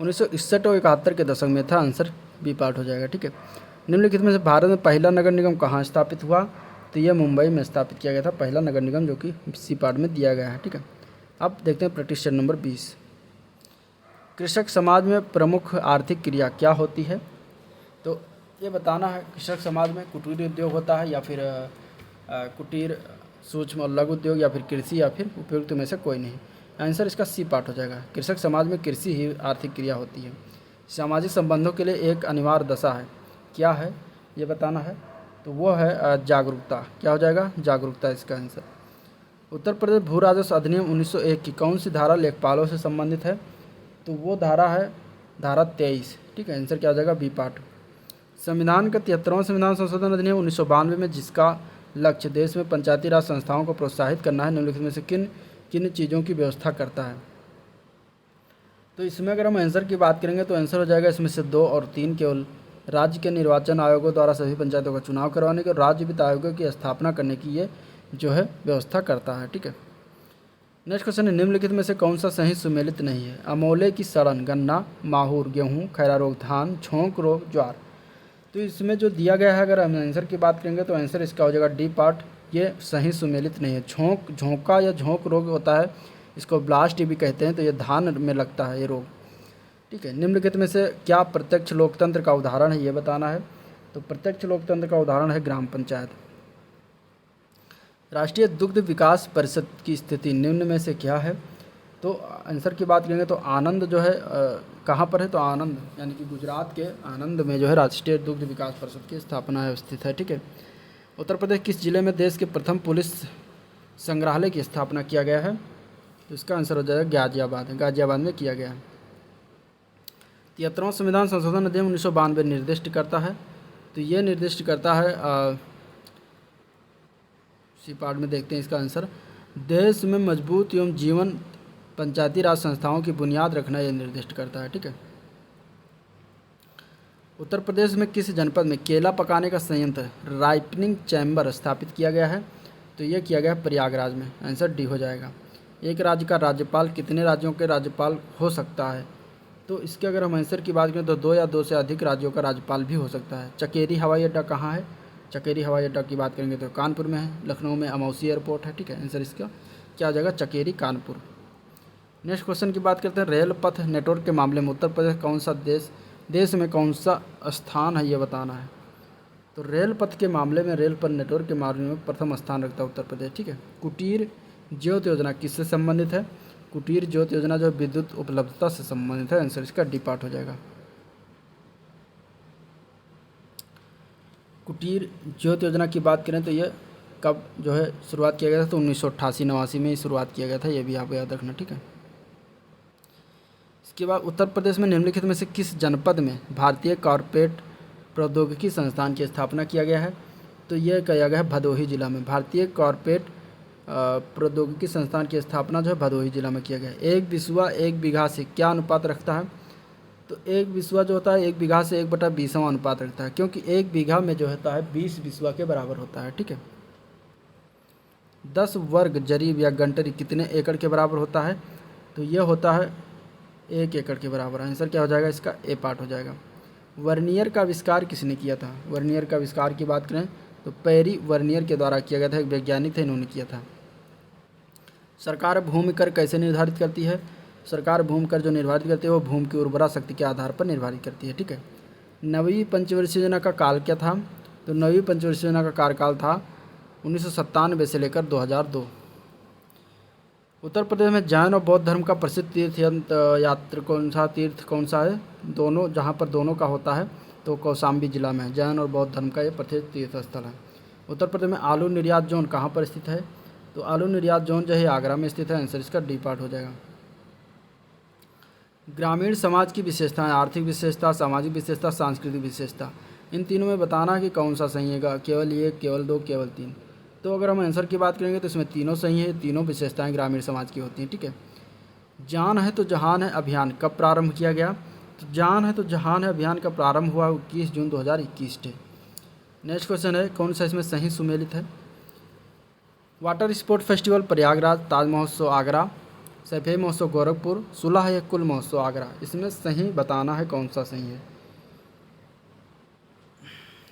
1961 और 71 के दशक में था। आंसर बी पार्ट हो जाएगा। ठीक है। निम्नलिखित में से भारत में पहला नगर निगम कहाँ स्थापित हुआ? तो यह मुंबई में स्थापित किया गया था पहला नगर निगम, जो कि सी पार्ट में दिया गया है। ठीक है। अब देखते हैं प्रैक्टिस नंबर 20। कृषक समाज में प्रमुख आर्थिक क्रिया क्या होती है? तो ये बताना है कृषक समाज में कुटीर उद्योग होता है या फिर कुटीर सूक्ष्म और लघु उद्योग या फिर कृषि या फिर उपयुक्त में से कोई नहीं। आंसर इसका सी पार्ट हो जाएगा। कृषक समाज में कृषि ही आर्थिक क्रिया होती है। सामाजिक संबंधों के लिए एक अनिवार्य दशा है, क्या है ये बताना है। तो वो है जागरूकता। क्या हो जाएगा? जागरूकता इसका आंसर। उत्तर प्रदेश भू राजस्व अधिनियम 1901 की कौन सी धारा लेखपालों से संबंधित है? तो वो धारा है धारा 23। ठीक है। आंसर क्या हो जाएगा? B part. संविधान का 73वां संविधान संशोधन अधिनियम 1992 में जिसका लक्ष्य देश में पंचायती राज संस्थाओं को प्रोत्साहित करना है, निम्नलिखित में से किन किन चीज़ों की व्यवस्था करता है। तो इसमें अगर हम आंसर की बात करेंगे तो आंसर हो जाएगा इसमें से 2 और 3 केवल राज्य के निर्वाचन आयोगों द्वारा सभी पंचायतों का चुनाव करवाने के और राज्य वित्त आयोगों की स्थापना करने की ये जो है व्यवस्था करता है। ठीक है, नेक्स्ट क्वेश्चन है, निम्नलिखित में से कौन सा सही सुमेलित नहीं है। अमोले की सड़न गन्ना, माहूर गेहूँ, खैरा रोग धान, झोंक रोग ज्वार। तो इसमें जो दिया गया है अगर हम आंसर की बात करेंगे तो आंसर इसका हो जाएगा डी पार्ट, ये सही सुमेलित नहीं है। झोंका या झोंक रोग होता है, इसको ब्लास्ट भी कहते हैं, तो ये धान में लगता है ये रोग। ठीक है, निम्नलिखित में से क्या प्रत्यक्ष लोकतंत्र का उदाहरण है, ये बताना है। तो प्रत्यक्ष लोकतंत्र का उदाहरण है ग्राम पंचायत। राष्ट्रीय दुग्ध विकास परिषद की स्थिति निम्न में से क्या है। तो आंसर की बात करेंगे तो आनंद जो है कहाँ पर है, तो आनंद यानी कि गुजरात के आनंद में जो है राष्ट्रीय दुग्ध विकास परिषद की स्थापना स्थित है। ठीक है, उत्तर प्रदेश किस जिले में देश के प्रथम पुलिस संग्रहालय की स्थापना किया गया है। तो इसका आंसर हो जाएगा गाजियाबाद में किया गया है। 73वां संविधान संशोधन अधिनियम 1992 निर्दिष्ट करता है। तो ये निर्दिष्ट करता है इसी पार्ट में देखते हैं इसका आंसर, देश में मजबूत एवं जीवन पंचायती राज संस्थाओं की बुनियाद रखना यह निर्दिष्ट करता है। ठीक है, उत्तर प्रदेश में किस जनपद में केला पकाने का संयंत्र राइपनिंग चैम्बर स्थापित किया गया है। तो ये किया गया है प्रयागराज में, आंसर डी हो जाएगा। एक राज्य का राज्यपाल कितने राज्यों के राज्यपाल हो सकता है। तो इसके अगर हम आंसर की बात करें तो 2 या 2 से अधिक राज्यों का राज्यपाल भी हो सकता है। चकेरी हवाई अड्डा कहाँ है, चकेरी हवाई अड्डा की बात करेंगे तो कानपुर में है, लखनऊ में अमौसी एयरपोर्ट है। ठीक है, आंसर इसका क्या हो जाएगा, चकेरी कानपुर। नेक्स्ट क्वेश्चन की बात करते हैं, रेल पथ नेटवर्क के मामले में उत्तर प्रदेश कौन सा देश में कौन सा स्थान है, ये बताना है। तो रेल पथ के मामले में, रेल पथ नेटवर्क के मामले में प्रथम स्थान रखता है उत्तर प्रदेश। ठीक है, कुटीर ज्योत योजना किससे संबंधित है। कुटीर ज्योत योजना जो विद्युत उपलब्धता से संबंधित है, आंसर इसका डी पार्ट हो जाएगा। कुटीर ज्योत योजना की बात करें तो ये कब जो है शुरुआत किया गया था, तो 1988-89 में ही शुरुआत किया गया था, ये भी आपको याद रखना। ठीक है, इसके बाद उत्तर प्रदेश में निम्नलिखित में से किस जनपद में भारतीय कॉर्पोरेट प्रौद्योगिकी संस्थान की स्थापना किया गया है। तो यह किया गया है भदोही जिला में। भारतीय कॉर्पोरेट प्रौद्योगिकी संस्थान की स्थापना जो है भदोही जिला में किया गया है। एक बिस्वा एक बीघा से क्या अनुपात रखता है। तो एक बिस्वा जो होता है 1 बीघा से 1/20 अनुपात रखता है, क्योंकि 1 बीघा में जो होता है 20 बिस्वा के बराबर होता है। ठीक है, 10 वर्ग जरीब या गंटरी कितने एकड़ के बराबर होता है। तो यह होता है 1 एकड़ के बराबर। आंसर क्या हो जाएगा इसका, ए पार्ट हो जाएगा। वर्नियर का आविष्कार किसने किया था। वर्नियर का आविष्कार की बात करें तो पेरी वर्नियर के द्वारा किया गया था, एक वैज्ञानिक थे, इन्होंने किया था। सरकार भूमि कर कैसे निर्धारित करती है। सरकार भूमि कर जो निर्धारित करती है वो भूमि की उर्वरा शक्ति के आधार पर निर्धारित करती है। ठीक है, 9वीं पंचवर्षीय योजना का काल क्या था। तो 9वीं पंचवर्षीय योजना का कार्यकाल था 1997 से लेकर 2002। उत्तर प्रदेश में जैन और बौद्ध धर्म का प्रसिद्ध तीर्थ यात्रा कौन सा है। दोनों, जहाँ पर दोनों का होता है तो कौशाम्बी जिला में जैन और बौद्ध धर्म का ये प्रसिद्ध तीर्थ स्थल है। उत्तर प्रदेश में आलू निर्यात जोन कहाँ पर स्थित है। तो आलू निर्यात जोन जो है आगरा में स्थित है, आंसर इसका डी पार्ट हो जाएगा। ग्रामीण समाज की विशेषताएं, आर्थिक विशेषता, सामाजिक विशेषता, सांस्कृतिक विशेषता, इन तीनों में बताना कि कौन सा सही है, केवल 1, केवल 2, केवल 3। तो अगर हम आंसर की बात करेंगे तो इसमें तीनों सही है, तीनों विशेषताएं ग्रामीण समाज की होती हैं। ठीक है, जान है तो जहान है अभियान कब प्रारंभ किया गया। तो जान है तो जहान है अभियान का प्रारंभ हुआ 21 जून 2021 से। नेक्स्ट क्वेश्चन है, कौन सा इसमें सही सुमेलित है। वाटर स्पोर्ट फेस्टिवल प्रयागराज, ताज महोत्सव आगरा, सैफई महोत्सव गोरखपुर, सुलह या कुल महोत्सव आगरा। इसमें सही बताना है कौन सा सही है,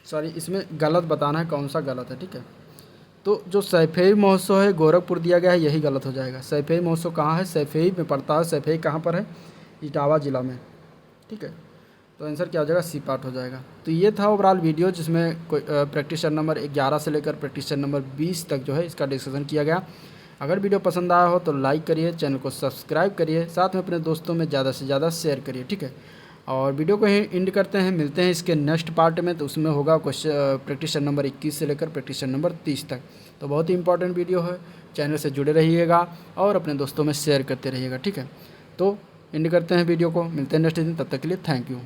सॉरी इसमें गलत बताना है कौन सा गलत है। ठीक है, तो जो सैफई महोत्सव है गोरखपुर दिया गया है, यही गलत हो जाएगा। सैफई महोत्सव कहाँ है, सैफई में पड़ता है। सैफई कहाँ पर है, इटावा जिला में। ठीक है, तो आंसर क्या हो जाएगा, सी पार्ट हो जाएगा। तो ये था ओवरऑल वीडियो जिसमें कोई प्रैक्टिस नंबर 11 से लेकर प्रैक्टिस नंबर 20 तक जो है इसका डिस्कशन किया गया। अगर वीडियो पसंद आया हो तो लाइक करिए, चैनल को सब्सक्राइब करिए, साथ में अपने दोस्तों में ज़्यादा से ज़्यादा शेयर करिए। ठीक है, और वीडियो को यहीं एंड करते हैं, मिलते हैं इसके नेक्स्ट पार्ट में। तो उसमें होगा क्वेश्चन प्रैक्टिस नंबर 21 से लेकर प्रैक्टिस नंबर 30 तक। तो बहुत ही इंपॉर्टेंट वीडियो है, चैनल से जुड़े रहिएगा और अपने दोस्तों में शेयर करते रहिएगा। ठीक है, तो एंड करते हैं वीडियो को, मिलते हैं नेक्स्ट दिन, तब तक के लिए थैंक यू।